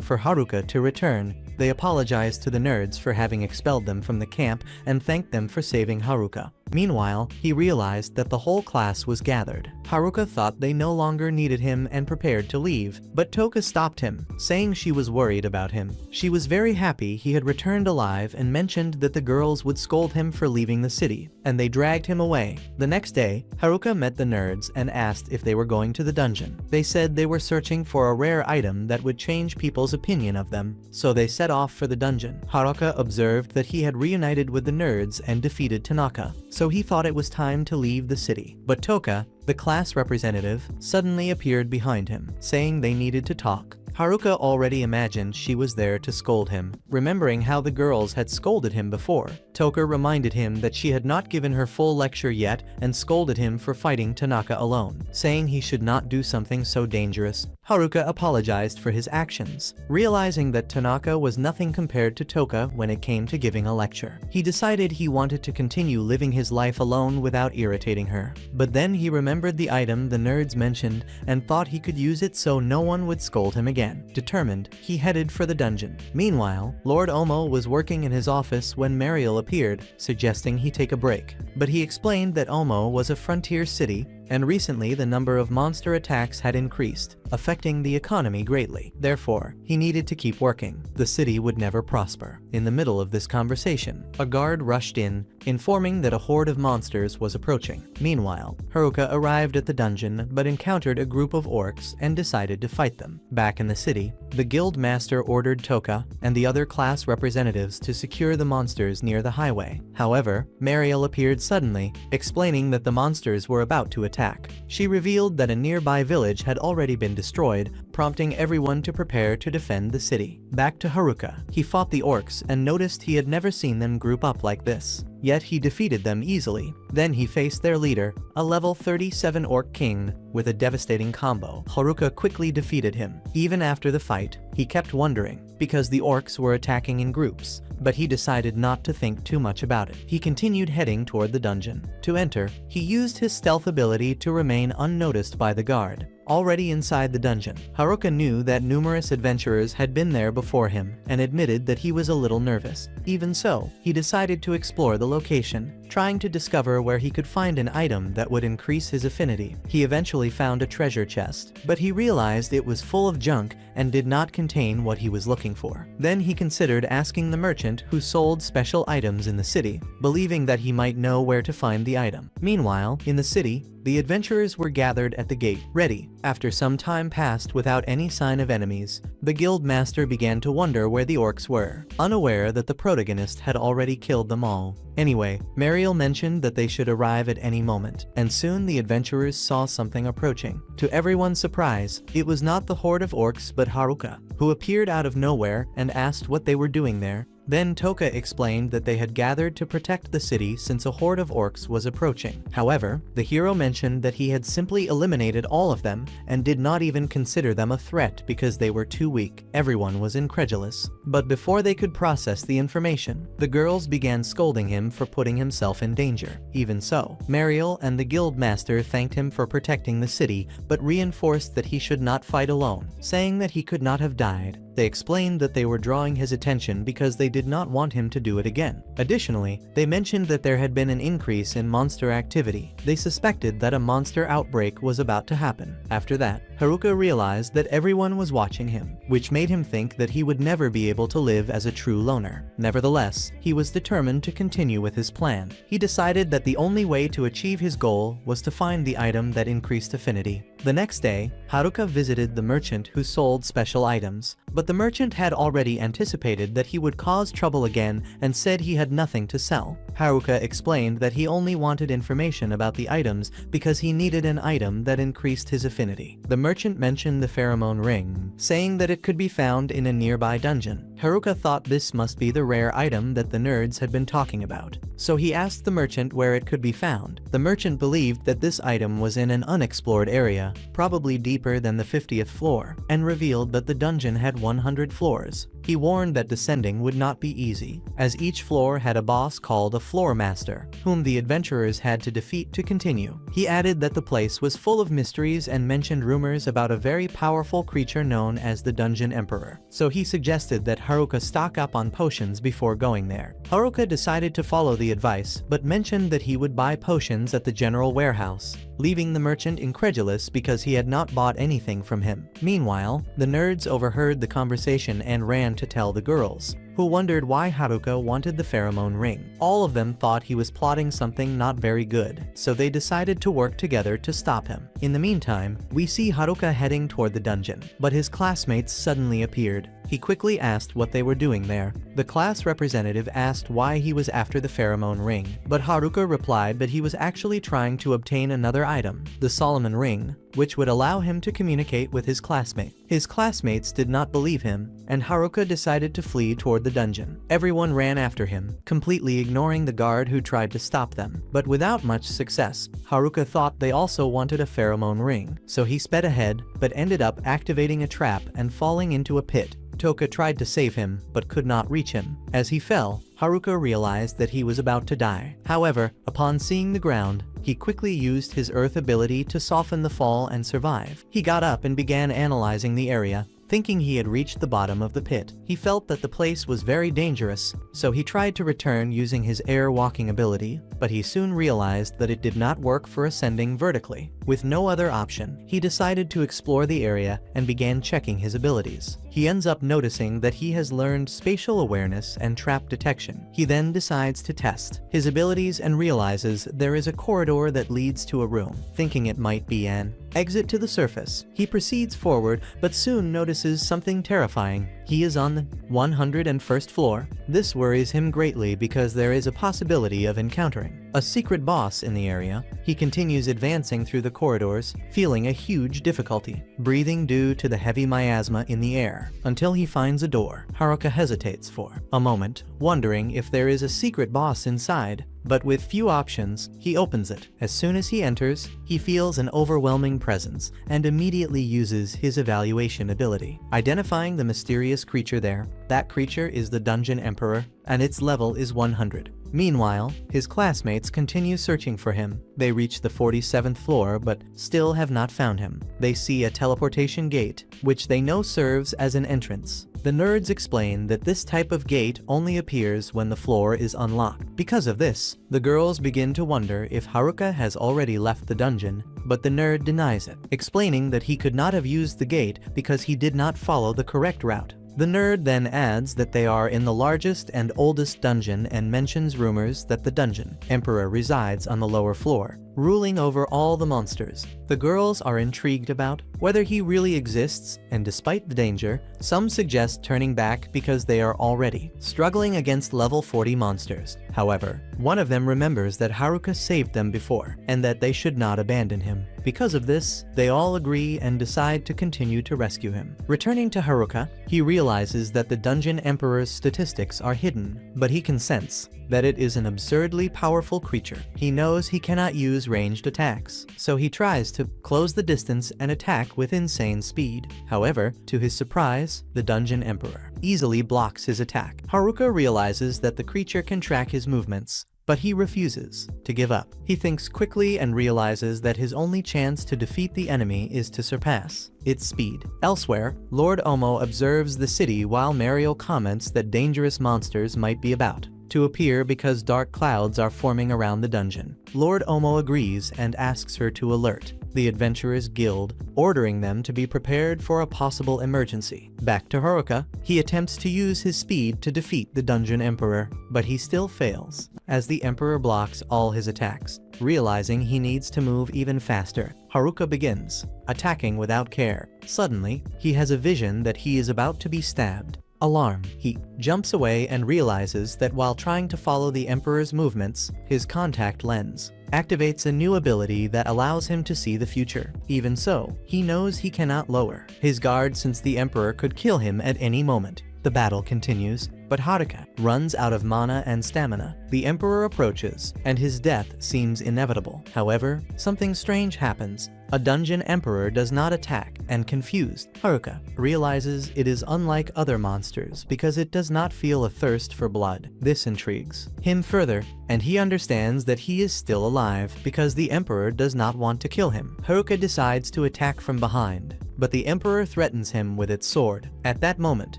for Haruka to return. They apologized to the nerds for having expelled them from the camp and thanked them for saving Haruka. Meanwhile, he realized that the whole class was gathered. Haruka thought they no longer needed him and prepared to leave, but Toka stopped him, saying she was worried about him. She was very happy he had returned alive and mentioned that the girls would scold him for leaving the city, and they dragged him away. The next day, Haruka met the nerds and asked if they were going to the dungeon. They said they were searching for a rare item that would change people's opinion of them, so they set off for the dungeon. Haruka observed that he had reunited with the nerds and defeated Tanaka, so he thought it was time to leave the city. But Toka, the class representative, suddenly appeared behind him, saying they needed to talk. Haruka already imagined she was there to scold him, remembering how the girls had scolded him before. Toka reminded him that she had not given her full lecture yet and scolded him for fighting Tanaka alone, saying he should not do something so dangerous. Haruka apologized for his actions, realizing that Tanaka was nothing compared to Toka when it came to giving a lecture. He decided he wanted to continue living his life alone without irritating her. But then he remembered the item the nerds mentioned and thought he could use it so no one would scold him again. Determined, he headed for the dungeon. Meanwhile, Lord Omo was working in his office when Mariel appeared, suggesting he take a break. But he explained that Omo was a frontier city, and recently the number of monster attacks had increased, affecting the economy greatly. Therefore, he needed to keep working. The city would never prosper. In the middle of this conversation, a guard rushed in, informing that a horde of monsters was approaching. Meanwhile, Haruka arrived at the dungeon but encountered a group of orcs and decided to fight them. Back in the city, the guild master ordered Toka and the other class representatives to secure the monsters near the highway. However, Mariel appeared suddenly, explaining that the monsters were about to attack. She revealed that a nearby village had already been destroyed, prompting everyone to prepare to defend the city. Back to Haruka, he fought the orcs and noticed he had never seen them group up like this. Yet he defeated them easily. Then he faced their leader, a level 37 orc king, with a devastating combo. Haruka quickly defeated him. Even after the fight, he kept wondering, because the orcs were attacking in groups, but he decided not to think too much about it. He continued heading toward the dungeon. To enter, he used his stealth ability to remain unnoticed by the guard. Already inside the dungeon, Haruka knew that numerous adventurers had been there before him and admitted that he was a little nervous. Even so, he decided to explore the location, trying to discover where he could find an item that would increase his affinity. He eventually found a treasure chest, but he realized it was full of junk and did not contain what he was looking for. Then he considered asking the merchant who sold special items in the city, believing that he might know where to find the item. Meanwhile, in the city, the adventurers were gathered at the gate, ready. After some time passed without any sign of enemies, the guild master began to wonder where the orcs were, unaware that the protagonist had already killed them all. Anyway, Mariel mentioned that they should arrive at any moment, and soon the adventurers saw something approaching. To everyone's surprise, it was not the horde of orcs but Haruka, who appeared out of nowhere and asked what they were doing there. Then Toka explained that they had gathered to protect the city since a horde of orcs was approaching. However, the hero mentioned that he had simply eliminated all of them and did not even consider them a threat because they were too weak. Everyone was incredulous. But before they could process the information, the girls began scolding him for putting himself in danger. Even so, Mariel and the guild master thanked him for protecting the city but reinforced that he should not fight alone, saying that he could not have died They explained that they were drawing his attention because they did not want him to do it again. Additionally, they mentioned that there had been an increase in monster activity. They suspected that a monster outbreak was about to happen. After that, Haruka realized that everyone was watching him, which made him think that he would never be able to live as a true loner. Nevertheless, he was determined to continue with his plan. He decided that the only way to achieve his goal was to find the item that increased affinity. The next day, Haruka visited the merchant who sold special items, but the merchant had already anticipated that he would cause trouble again and said he had nothing to sell. Haruka explained that he only wanted information about the items because he needed an item that increased his affinity. The merchant mentioned the pheromone ring, saying that it could be found in a nearby dungeon. Haruka thought this must be the rare item that the nerds had been talking about, so he asked the merchant where it could be found. The merchant believed that this item was in an unexplored area, probably deeper than the 50th floor, and revealed that the dungeon had 100 floors. He warned that descending would not be easy, as each floor had a boss called a floor master, whom the adventurers had to defeat to continue. He added that the place was full of mysteries and mentioned rumors about a very powerful creature known as the Dungeon Emperor, so he suggested that Haruka stock up on potions before going there. Haruka decided to follow the advice, but mentioned that he would buy potions at the general warehouse, leaving the merchant incredulous because he had not bought anything from him. Meanwhile, the nerds overheard the conversation and ran to tell the girls, who wondered why Haruka wanted the pheromone ring. All of them thought he was plotting something not very good, so they decided to work together to stop him. In the meantime, we see Haruka heading toward the dungeon, but his classmates suddenly appeared. He quickly asked what they were doing there. The class representative asked why he was after the pheromone ring, but Haruka replied that he was actually trying to obtain another item, the Solomon ring, which would allow him to communicate with his classmate. His classmates did not believe him, and Haruka decided to flee toward the dungeon. Everyone ran after him, completely ignoring the guard who tried to stop them. But without much success, Haruka thought they also wanted a pheromone ring, so he sped ahead, but ended up activating a trap and falling into a pit. Toka tried to save him, but could not reach him. As he fell, Haruka realized that he was about to die. However, upon seeing the ground, he quickly used his earth ability to soften the fall and survive. He got up and began analyzing the area, thinking he had reached the bottom of the pit. He felt that the place was very dangerous, so he tried to return using his air walking ability, but he soon realized that it did not work for ascending vertically. With no other option, he decided to explore the area and began checking his abilities. He ends up noticing that he has learned spatial awareness and trap detection. He then decides to test his abilities and realizes there is a corridor that leads to a room. Thinking it might be an exit to the surface, he proceeds forward but soon notices something terrifying. He is on the 101st floor. This worries him greatly because there is a possibility of encountering a secret boss in the area. He continues advancing through the corridors, feeling a huge difficulty breathing due to the heavy miasma in the air, until he finds a door. Haruka hesitates for a moment, wondering if there is a secret boss inside, but with few options, he opens it. As soon as he enters, he feels an overwhelming presence and immediately uses his evaluation ability, identifying the mysterious creature there. That creature is the Dungeon Emperor, and its level is 100. Meanwhile, his classmates continue searching for him. They reach the 47th floor but still have not found him. They see a teleportation gate, which they know serves as an entrance. The nerds explain that this type of gate only appears when the floor is unlocked. Because of this, the girls begin to wonder if Haruka has already left the dungeon, but the nerd denies it, explaining that he could not have used the gate because he did not follow the correct route. The nerd then adds that they are in the largest and oldest dungeon and mentions rumors that the Dungeon Emperor resides on the lower floor, ruling over all the monsters. The girls are intrigued about whether he really exists, and despite the danger, some suggest turning back because they are already struggling against level 40 monsters. However, one of them remembers that Haruka saved them before, and that they should not abandon him. Because of this, they all agree and decide to continue to rescue him. Returning to Haruka, he realizes that the Dungeon Emperor's statistics are hidden, but he can sense that it is an absurdly powerful creature. He knows he cannot use ranged attacks, so he tries to close the distance and attack with insane speed. However, to his surprise, the Dungeon Emperor easily blocks his attack. Haruka realizes that the creature can track his movements, but he refuses to give up. He thinks quickly and realizes that his only chance to defeat the enemy is to surpass its speed. Elsewhere, Lord Omo observes the city while Mariel comments that dangerous monsters might be about to appear because dark clouds are forming around the dungeon. Lord Omo agrees and asks her to alert the Adventurers Guild, ordering them to be prepared for a possible emergency. Back to Haruka, he attempts to use his speed to defeat the Dungeon Emperor, but he still fails, as the Emperor blocks all his attacks. Realizing he needs to move even faster, Haruka begins attacking without care. Suddenly, he has a vision that he is about to be stabbed. Alarm. He jumps away and realizes that while trying to follow the Emperor's movements, his contact lens activates a new ability that allows him to see the future. Even so, he knows he cannot lower his guard since the Emperor could kill him at any moment. The battle continues, but Haruka runs out of mana and stamina. The Emperor approaches, and his death seems inevitable. However, something strange happens. A Dungeon Emperor does not attack, and confused, Haruka realizes it is unlike other monsters because it does not feel a thirst for blood. This intrigues him further, and he understands that he is still alive because the Emperor does not want to kill him. Haruka decides to attack from behind, but the Emperor threatens him with its sword. At that moment,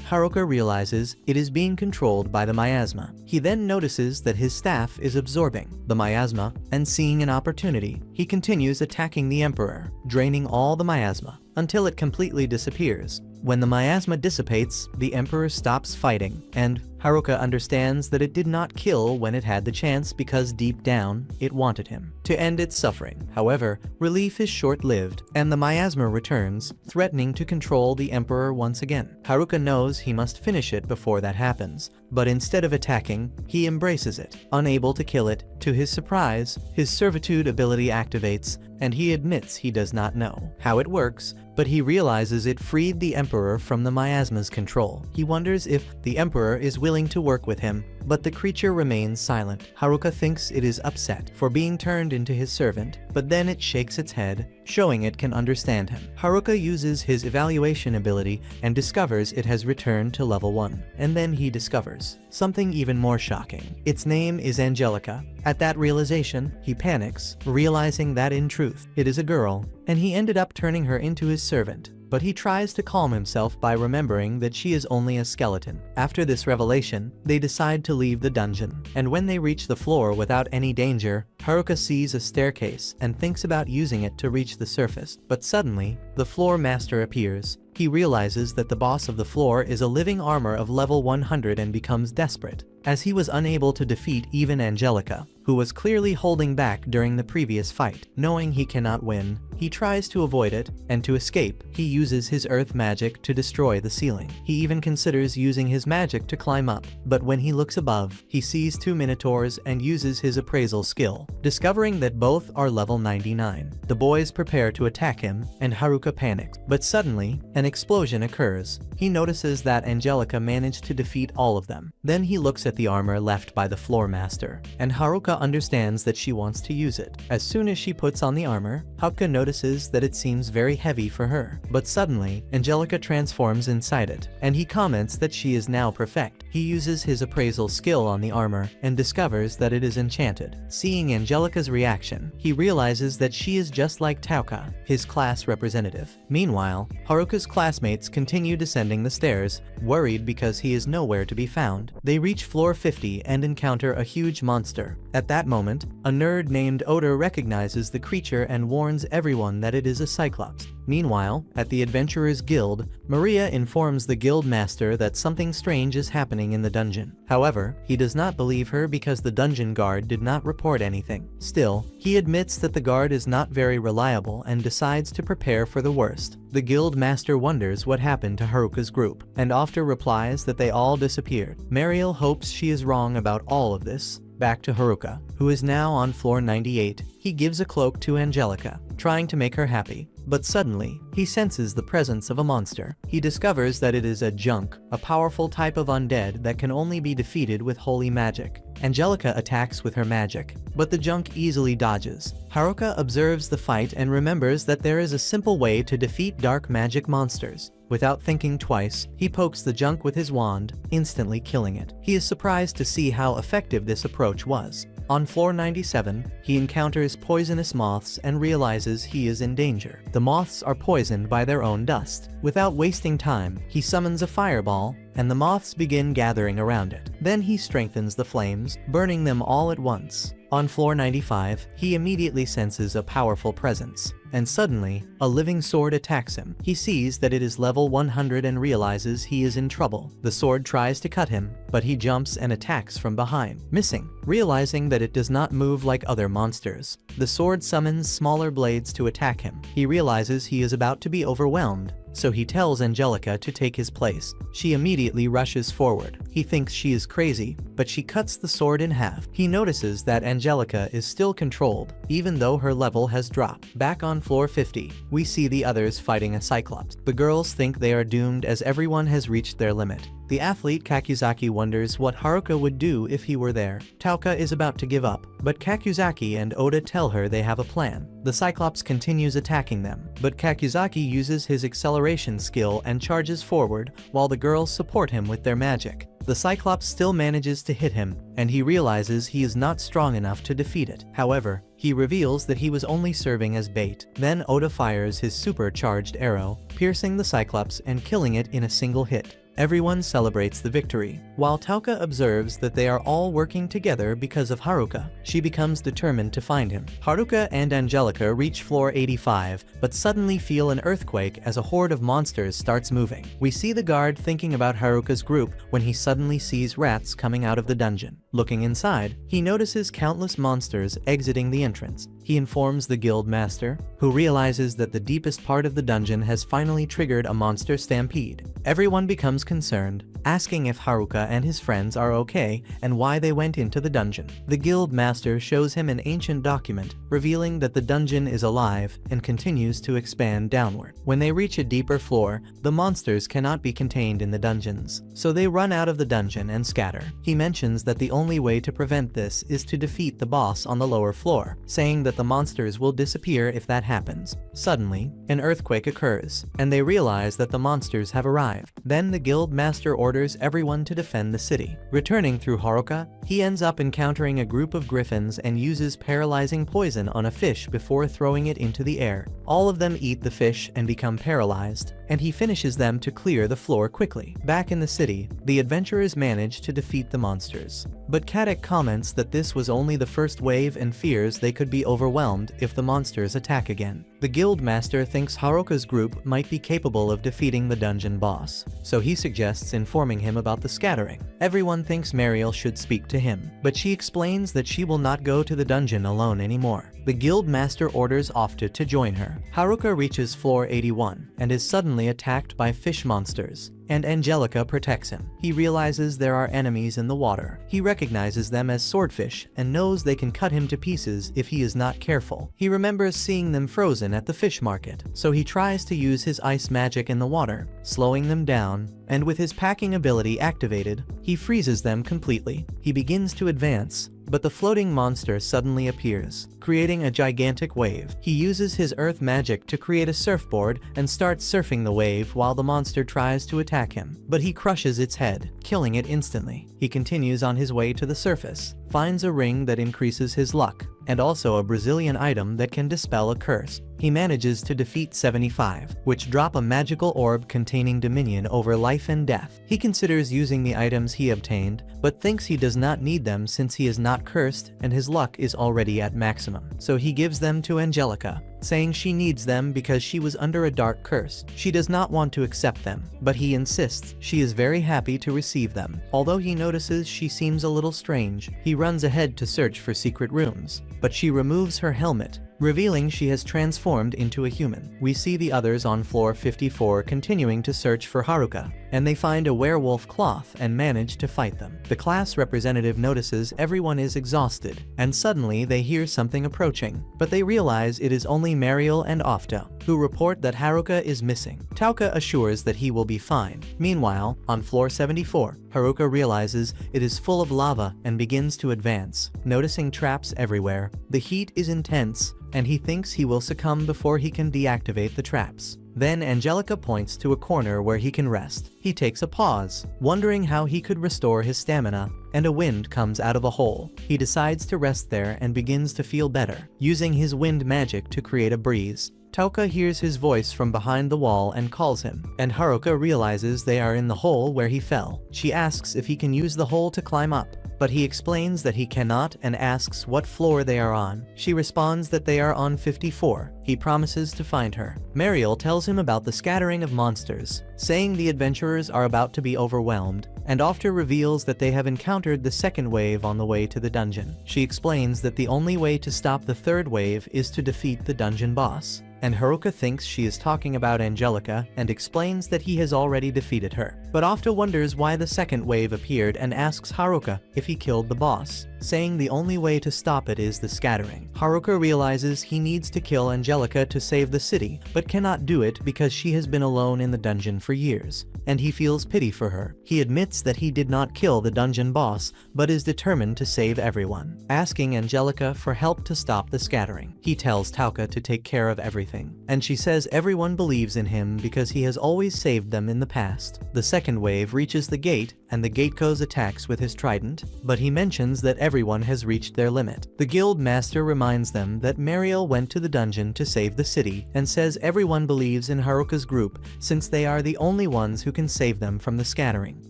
Haruka realizes it is being controlled by the miasma. He then notices that his staff is absorbing the miasma, and seeing an opportunity, he continues attacking the Emperor, draining all the miasma until it completely disappears. When the miasma dissipates, the Emperor stops fighting, and Haruka understands that it did not kill when it had the chance because deep down, it wanted him to end its suffering. However, relief is short-lived, and the miasma returns, threatening to control the Emperor once again. Haruka knows he must finish it before that happens, but instead of attacking, he embraces it. Unable to kill it, to his surprise, his servitude ability activates, and he admits he does not know how it works, but he realizes it freed the Emperor from the miasma's control. He wonders if the Emperor is willing to work with him, but the creature remains silent. Haruka thinks it is upset for being turned into his servant, but then it shakes its head, showing it can understand him. Haruka uses his evaluation ability and discovers it has returned to level 1. And then he discovers something even more shocking. Its name is Angelica. At that realization, he panics, realizing that in truth, it is a girl, and he ended up turning her into his servant. But he tries to calm himself by remembering that she is only a skeleton. After this revelation, they decide to leave the dungeon, and when they reach the floor without any danger, Haruka sees a staircase and thinks about using it to reach the surface. But suddenly, the floor master appears. He realizes that the boss of the floor is a living armor of level 100 and becomes desperate, as he was unable to defeat even Angelica, who was clearly holding back during the previous fight. Knowing he cannot win, he tries to avoid it, and to escape, he uses his earth magic to destroy the ceiling. He even considers using his magic to climb up, but when he looks above, he sees 2 minotaurs and uses his appraisal skill, discovering that both are level 99. The boys prepare to attack him, and Haruka panics, but suddenly, an explosion occurs. He notices that Angelica managed to defeat all of them. Then he looks at the armor left by the floor master, and Haruka understands that she wants to use it. As soon as she puts on the armor, Haruka notices that it seems very heavy for her. But suddenly, Angelica transforms inside it, and he comments that she is now perfect. He uses his appraisal skill on the armor, and discovers that it is enchanted. Seeing Angelica's reaction, he realizes that she is just like Tanaka, his class representative. Meanwhile, Haruka's classmates continue descending the stairs, worried because he is nowhere to be found. They reach floor 50 and encounter a huge monster. At that moment, a nerd named Oda recognizes the creature and warns everyone that it is a cyclops. Meanwhile, at the Adventurers Guild, Maria informs the guild master that something strange is happening in the dungeon. However, he does not believe her because the dungeon guard did not report anything. Still, he admits that the guard is not very reliable and decides to prepare for the worst. The guild master wonders what happened to Haruka's group, and after replies that they all disappeared. Mariel hopes she is wrong about all of this. Back to Haruka, who is now on floor 98. He gives a cloak to Angelica, trying to make her happy. But suddenly, he senses the presence of a monster. He discovers that it is a junk, a powerful type of undead that can only be defeated with holy magic. Angelica attacks with her magic, but the junk easily dodges. Haruka observes the fight and remembers that there is a simple way to defeat dark magic monsters. Without thinking twice, he pokes the junk with his wand, instantly killing it. He is surprised to see how effective this approach was. On floor 97, he encounters poisonous moths and realizes he is in danger. The moths are poisoned by their own dust. Without wasting time, he summons a fireball, and the moths begin gathering around it. Then he strengthens the flames, burning them all at once. On floor 95, he immediately senses a powerful presence, and suddenly, a living sword attacks him. He sees that it is level 100 and realizes he is in trouble. The sword tries to cut him, but he jumps and attacks from behind, missing. Realizing that it does not move like other monsters, the sword summons smaller blades to attack him. He realizes he is about to be overwhelmed, so he tells Angelica to take his place. She immediately rushes forward. He thinks she is crazy, but she cuts the sword in half. He notices that Angelica is still controlled, even though her level has dropped. Back on floor 50, we see the others fighting a Cyclops. The girls think they are doomed as everyone has reached their limit. The athlete Kakuzaki wonders what Haruka would do if he were there. Tauka is about to give up, but Kakuzaki and Oda tell her they have a plan. The Cyclops continues attacking them, but Kakuzaki uses his acceleration skill and charges forward while the girls support him with their magic. The Cyclops still manages to hit him, and he realizes he is not strong enough to defeat it. However, he reveals that he was only serving as bait. Then Oda fires his supercharged arrow, piercing the Cyclops and killing it in a single hit. Everyone celebrates the victory, while Tauka observes that they are all working together because of Haruka. She becomes determined to find him. Haruka and Angelica reach floor 85, but suddenly feel an earthquake as a horde of monsters starts moving. We see the guard thinking about Haruka's group when he suddenly sees rats coming out of the dungeon. Looking inside, he notices countless monsters exiting the entrance. He informs the guild master, who realizes that the deepest part of the dungeon has finally triggered a monster stampede. Everyone becomes concerned, asking if Haruka and his friends are okay and why they went into the dungeon. The guild master shows him an ancient document, revealing that the dungeon is alive and continues to expand downward. When they reach a deeper floor, the monsters cannot be contained in the dungeons, so they run out of the dungeon and scatter. He mentions that the only way to prevent this is to defeat the boss on the lower floor, saying that the monsters will disappear if that happens. Suddenly, an earthquake occurs, and they realize that the monsters have arrived. Then the guild master orders everyone to defend the city. Returning through Haruka, he ends up encountering a group of griffins and uses paralyzing poison on a fish before throwing it into the air. All of them eat the fish and become paralyzed, and he finishes them to clear the floor quickly. Back in the city, the adventurers manage to defeat the monsters. But Kadek comments that this was only the first wave and fears they could be overwhelmed if the monsters attack again. The guild master thinks Haruka's group might be capable of defeating the dungeon boss, so he suggests informing him about the scattering. Everyone thinks Mariel should speak to him, but she explains that she will not go to the dungeon alone anymore. The guild master orders Ofta to join her. Haruka reaches floor 81 and is suddenly attacked by fish monsters, and Angelica protects him. He realizes there are enemies in the water. He recognizes them as swordfish and knows they can cut him to pieces if he is not careful. He remembers seeing them frozen at the fish market, so he tries to use his ice magic in the water, slowing them down, and with his packing ability activated, he freezes them completely. He begins to advance, but the floating monster suddenly appears, creating a gigantic wave. He uses his earth magic to create a surfboard and starts surfing the wave while the monster tries to attack him, but he crushes its head, killing it instantly. He continues on his way to the surface, finds a ring that increases his luck, and also a Brazilian item that can dispel a curse. He manages to defeat 75, which drop a magical orb containing dominion over life and death. He considers using the items he obtained, but thinks he does not need them since he is not cursed and his luck is already at maximum. So he gives them to Angelica, saying she needs them because she was under a dark curse. She does not want to accept them, but he insists. She is very happy to receive them. Although he notices she seems a little strange, he runs ahead to search for secret rooms, but she removes her helmet, revealing she has transformed into a human. We see the others on floor 54 continuing to search for Haruka, and they find a werewolf cloth and manage to fight them. The class representative notices everyone is exhausted, and suddenly they hear something approaching, but they realize it is only Mariel and Ofta, who report that Haruka is missing. Tauka assures that he will be fine. Meanwhile, on floor 74, Haruka realizes it is full of lava and begins to advance, noticing traps everywhere. The heat is intense, and he thinks he will succumb before he can deactivate the traps. Then Angelica points to a corner where he can rest. He takes a pause, wondering how he could restore his stamina, and a wind comes out of a hole. He decides to rest there and begins to feel better, using his wind magic to create a breeze. Tanaka hears his voice from behind the wall and calls him, and Haruka realizes they are in the hole where he fell. She asks if he can use the hole to climb up, but he explains that he cannot and asks what floor they are on. She responds that they are on 54. He promises to find her. Mariel tells him about the scattering of monsters, saying the adventurers are about to be overwhelmed, and after reveals that they have encountered the second wave on the way to the dungeon. She explains that the only way to stop the third wave is to defeat the dungeon boss, and Haruka thinks she is talking about Angelica and explains that he has already defeated her. But After wonders why the second wave appeared and asks Haruka if he killed the boss, saying the only way to stop it is the scattering. Haruka realizes he needs to kill Angelica to save the city, but cannot do it because she has been alone in the dungeon for years, and he feels pity for her. He admits that he did not kill the dungeon boss, but is determined to save everyone, asking Angelica for help to stop the scattering. He tells Tanaka to take care of everything, and she says everyone believes in him because he has always saved them in the past. The second wave reaches the gate, and the gatekeeper attacks with his trident, but he mentions that everyone has reached their limit. The guild master reminds them that Mariel went to the dungeon to save the city, and says everyone believes in Haruka's group since they are the only ones who can save them from the scattering.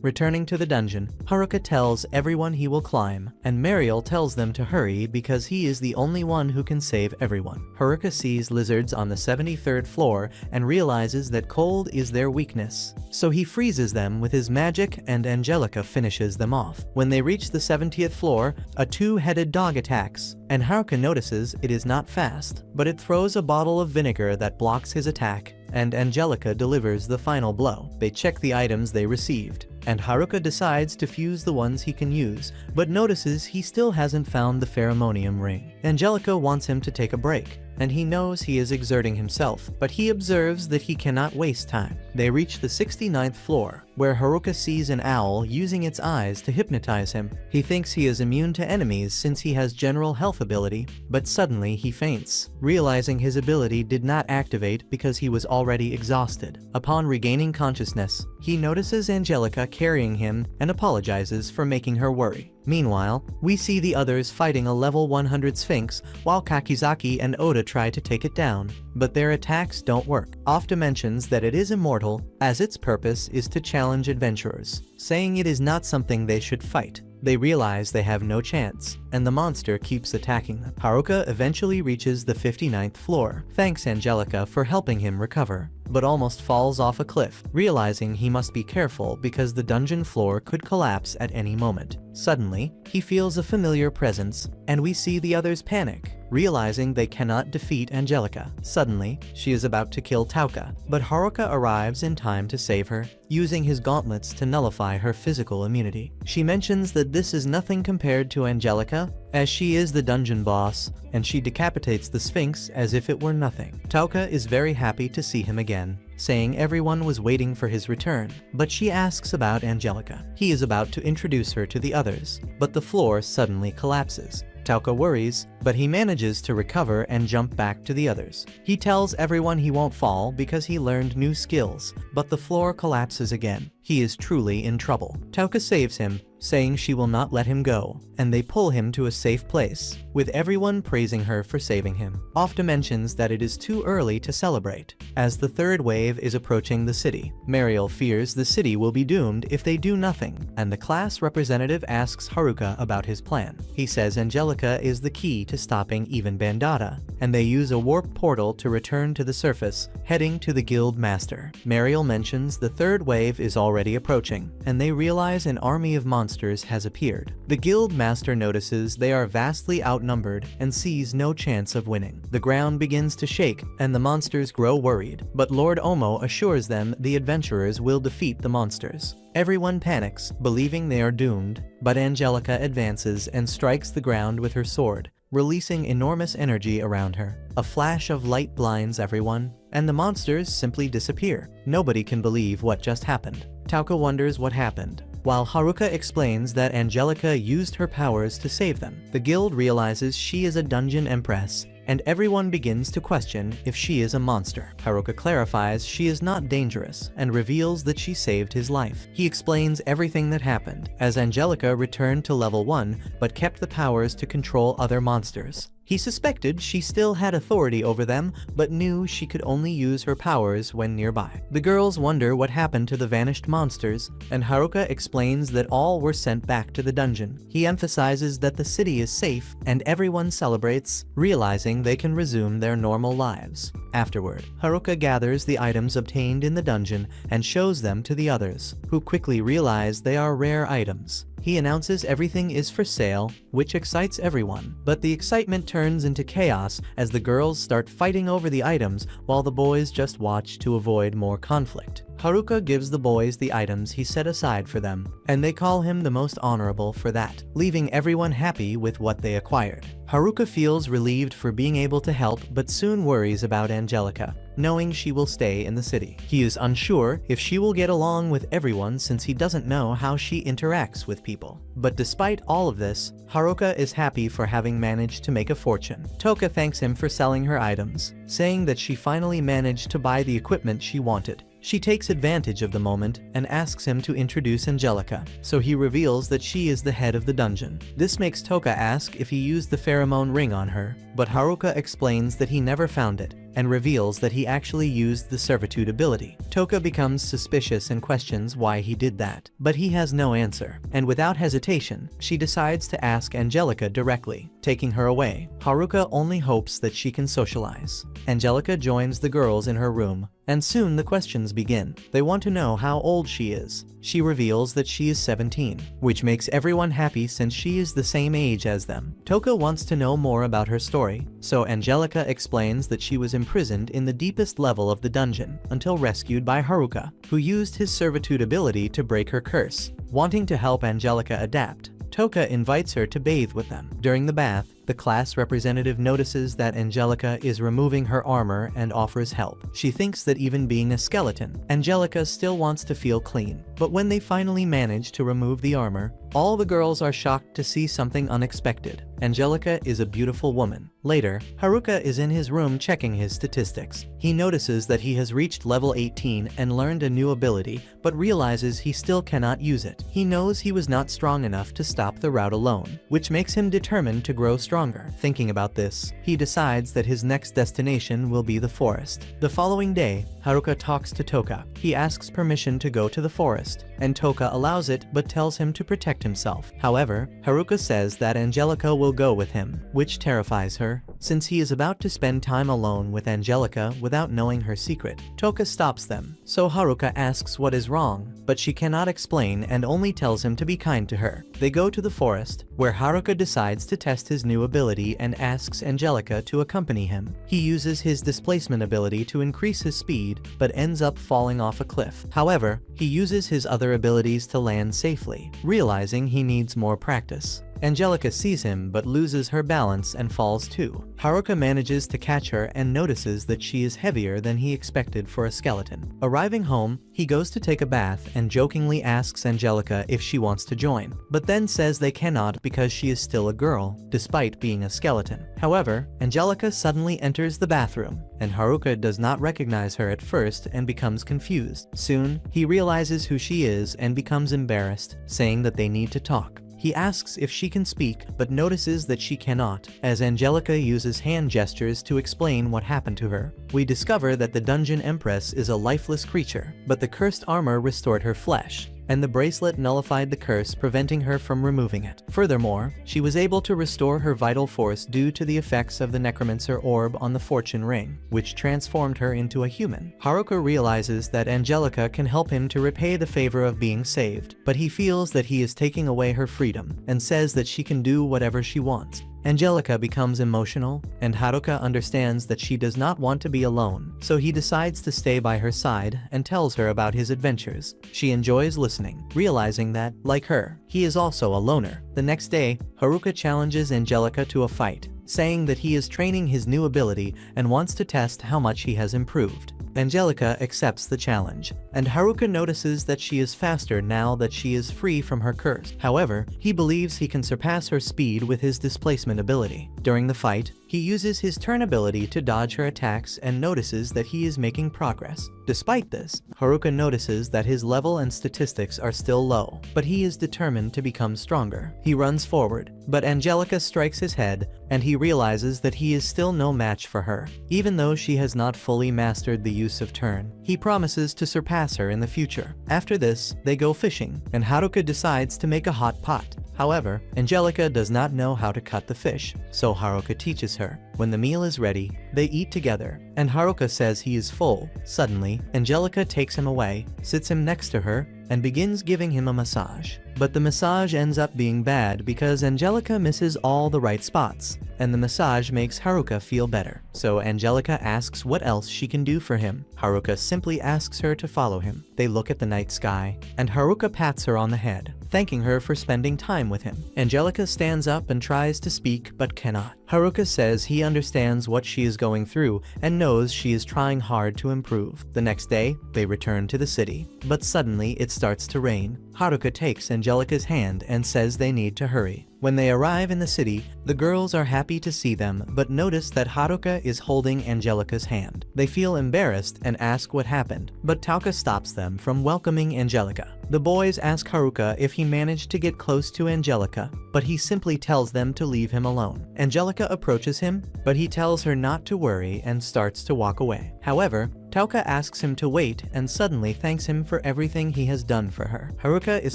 Returning to the dungeon, Haruka tells everyone he will climb, and Mariel tells them to hurry because he is the only one who can save everyone. Haruka sees lizards on the 73rd floor and realizes that cold is their weakness, so he freezes them with his magic, and Angelica finishes them off. When they reach the 70th floor, a two-headed dog attacks, and Haruka notices it is not fast, but it throws a bottle of vinegar that blocks his attack, and Angelica delivers the final blow. They check the items they received, and Haruka decides to fuse the ones he can use, but notices he still hasn't found the pheromonium ring. Angelica wants him to take a break, and he knows he is exerting himself, but he observes that he cannot waste time. They reach the 69th floor, where Haruka sees an owl using its eyes to hypnotize him. He thinks he is immune to enemies since he has general health ability, but suddenly he faints, realizing his ability did not activate because he was already exhausted. Upon regaining consciousness, he notices Angelica carrying him and apologizes for making her worry. Meanwhile, we see the others fighting a level 100 Sphinx while Kakizaki and Oda try to take it down, but their attacks don't work. After mentions that it is immortal, as its purpose is to challenge adventurers, saying it is not something they should fight. They realize they have no chance, and the monster keeps attacking them. Haruka eventually reaches the 59th floor, thanks Angelica for helping him recover, but almost falls off a cliff, realizing he must be careful because the dungeon floor could collapse at any moment. Suddenly, he feels a familiar presence, and we see the others panic, realizing they cannot defeat Angelica. Suddenly, she is about to kill Tanaka, but Haruka arrives in time to save her, using his gauntlets to nullify her physical immunity. She mentions that this is nothing compared to Angelica, as she is the dungeon boss, and she decapitates the Sphinx as if it were nothing. Tanaka is very happy to see him again, saying everyone was waiting for his return, but she asks about Angelica. He is about to introduce her to the others, but the floor suddenly collapses. Tanaka worries, but he manages to recover and jump back to the others. He tells everyone he won't fall because he learned new skills, but the floor collapses again. He is truly in trouble. Tanaka saves him, saying she will not let him go, and they pull him to a safe place, with everyone praising her for saving him. After mentions that it is too early to celebrate, as the third wave is approaching the city. Mariel fears the city will be doomed if they do nothing, and the class representative asks Haruka about his plan. He says Angelica is the key to stopping even Bandata, and they use a warp portal to return to the surface, heading to the guild master. Mariel mentions the third wave is already approaching, and they realize an army of monsters has appeared. The guild master notices they are vastly outnumbered and sees no chance of winning. The ground begins to shake, and the monsters grow worried, but Lord Omo assures them the adventurers will defeat the monsters. Everyone panics, believing they are doomed, but Angelica advances and strikes the ground with her sword, releasing enormous energy around her. A flash of light blinds everyone, and the monsters simply disappear. Nobody can believe what just happened. Tanaka wonders what happened, while Haruka explains that Angelica used her powers to save them. The guild realizes she is a dungeon empress, and everyone begins to question if she is a monster. Haruka clarifies she is not dangerous and reveals that she saved his life. He explains everything that happened, as Angelica returned to level 1 but kept the powers to control other monsters. He suspected she still had authority over them, but knew she could only use her powers when nearby. The girls wonder what happened to the vanished monsters, and Haruka explains that all were sent back to the dungeon. He emphasizes that the city is safe, and everyone celebrates, realizing they can resume their normal lives. Afterward, Haruka gathers the items obtained in the dungeon and shows them to the others, who quickly realize they are rare items. He announces everything is for sale, which excites everyone. But the excitement turns into chaos as the girls start fighting over the items while the boys just watch to avoid more conflict. Haruka gives the boys the items he set aside for them, and they call him the most honorable for that, leaving everyone happy with what they acquired. Haruka feels relieved for being able to help but soon worries about Angelica, knowing she will stay in the city. He is unsure if she will get along with everyone since he doesn't know how she interacts with people. But despite all of this, Haruka is happy for having managed to make a fortune. Toka thanks him for selling her items, saying that she finally managed to buy the equipment she wanted. She takes advantage of the moment and asks him to introduce Angelica, so he reveals that she is the head of the dungeon. This makes Toka ask if he used the pheromone ring on her, but Haruka explains that he never found it, and reveals that he actually used the servitude ability. Toka becomes suspicious and questions why he did that, but he has no answer, and without hesitation, she decides to ask Angelica directly, taking her away. Haruka only hopes that she can socialize. Angelica joins the girls in her room, and soon the questions begin. They want to know how old she is. She reveals that she is 17, which makes everyone happy since she is the same age as them. Toka wants to know more about her story, so Angelica explains that she was imprisoned in the deepest level of the dungeon until rescued by Haruka, who used his servitude ability to break her curse. Wanting to help Angelica adapt, Toka invites her to bathe with them. During the bath, the class representative notices that Angelica is removing her armor and offers help. She thinks that even being a skeleton, Angelica still wants to feel clean. But when they finally manage to remove the armor, all the girls are shocked to see something unexpected. Angelica is a beautiful woman. Later, Haruka is in his room checking his statistics. He notices that he has reached level 18 and learned a new ability, but realizes he still cannot use it. He knows he was not strong enough to stop the rout alone, which makes him determined to grow stronger. Thinking about this, he decides that his next destination will be the forest. The following day, Haruka talks to Toka. He asks permission to go to the forest, and Toka allows it but tells him to protect himself. However, Haruka says that Angelica will go with him, which terrifies her, since he is about to spend time alone with Angelica without knowing her secret. Toka stops them, so Haruka asks what is wrong, but she cannot explain and only tells him to be kind to her. They go to the forest, where Haruka decides to test his new ability and asks Angelica to accompany him. He uses his displacement ability to increase his speed, but ends up falling off a cliff. However, he uses his other abilities to land safely, realizing he needs more practice. Angelica sees him but loses her balance and falls too. Haruka manages to catch her and notices that she is heavier than he expected for a skeleton. Arriving home, he goes to take a bath and jokingly asks Angelica if she wants to join, but then says they cannot because she is still a girl, despite being a skeleton. However, Angelica suddenly enters the bathroom, and Haruka does not recognize her at first and becomes confused. Soon, he realizes who she is and becomes embarrassed, saying that they need to talk. He asks if she can speak, but notices that she cannot, as Angelica uses hand gestures to explain what happened to her. We discover that the Dungeon Empress is a lifeless creature, but the cursed armor restored her flesh, and the bracelet nullified the curse, preventing her from removing it. Furthermore, she was able to restore her vital force due to the effects of the necromancer orb on the fortune ring, which transformed her into a human. Haruka realizes that Angelica can help him to repay the favor of being saved, but he feels that he is taking away her freedom, and says that she can do whatever she wants. Angelica becomes emotional, and Haruka understands that she does not want to be alone, so he decides to stay by her side and tells her about his adventures. She enjoys listening, realizing that, like her, he is also a loner. The next day, Haruka challenges Angelica to a fight, saying that he is training his new ability and wants to test how much he has improved. Angelica accepts the challenge, and Haruka notices that she is faster now that she is free from her curse. However, he believes he can surpass her speed with his displacement ability. During the fight, he uses his turn ability to dodge her attacks and notices that he is making progress. Despite this, Haruka notices that his level and statistics are still low, but he is determined to become stronger. He runs forward, but Angelica strikes his head, and he realizes that he is still no match for her. Even though she has not fully mastered the use of turn, he promises to surpass her in the future. After this, they go fishing, and Haruka decides to make a hot pot. However, Angelica does not know how to cut the fish, so Haruka teaches her. When the meal is ready, they eat together, and Haruka says he is full. Suddenly, Angelica takes him away, sits him next to her, and begins giving him a massage. But the massage ends up being bad because Angelica misses all the right spots, and the massage makes Haruka feel better. So Angelica asks what else she can do for him. Haruka simply asks her to follow him. They look at the night sky, and Haruka pats her on the head, thanking her for spending time with him. Angelica stands up and tries to speak but cannot. Haruka says he understands what she is going through and knows she is trying hard to improve. The next day, they return to the city, but suddenly it starts to rain. Haruka takes Angelica's hand and says they need to hurry. When they arrive in the city, the girls are happy to see them but notice that Haruka is holding Angelica's hand. They feel embarrassed and ask what happened, but Tanaka stops them from welcoming Angelica. The boys ask Haruka if he managed to get close to Angelica, but he simply tells them to leave him alone. Angelica approaches him, but he tells her not to worry and starts to walk away. However, Tanaka asks him to wait and suddenly thanks him for everything he has done for her. Haruka is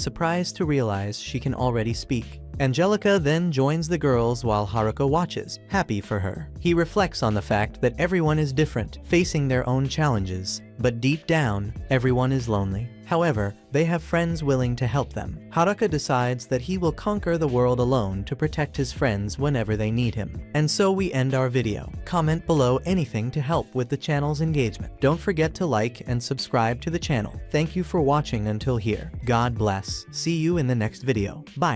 surprised to realize she can already speak. Angelica then joins the girls while Haruka watches, happy for her. He reflects on the fact that everyone is different, facing their own challenges, but deep down, everyone is lonely. However, they have friends willing to help them. Haruka decides that he will conquer the world alone to protect his friends whenever they need him. And so we end our video. Comment below anything to help with the channel's engagement. Don't forget to like and subscribe to the channel. Thank you for watching until here. God bless. See you in the next video. Bye.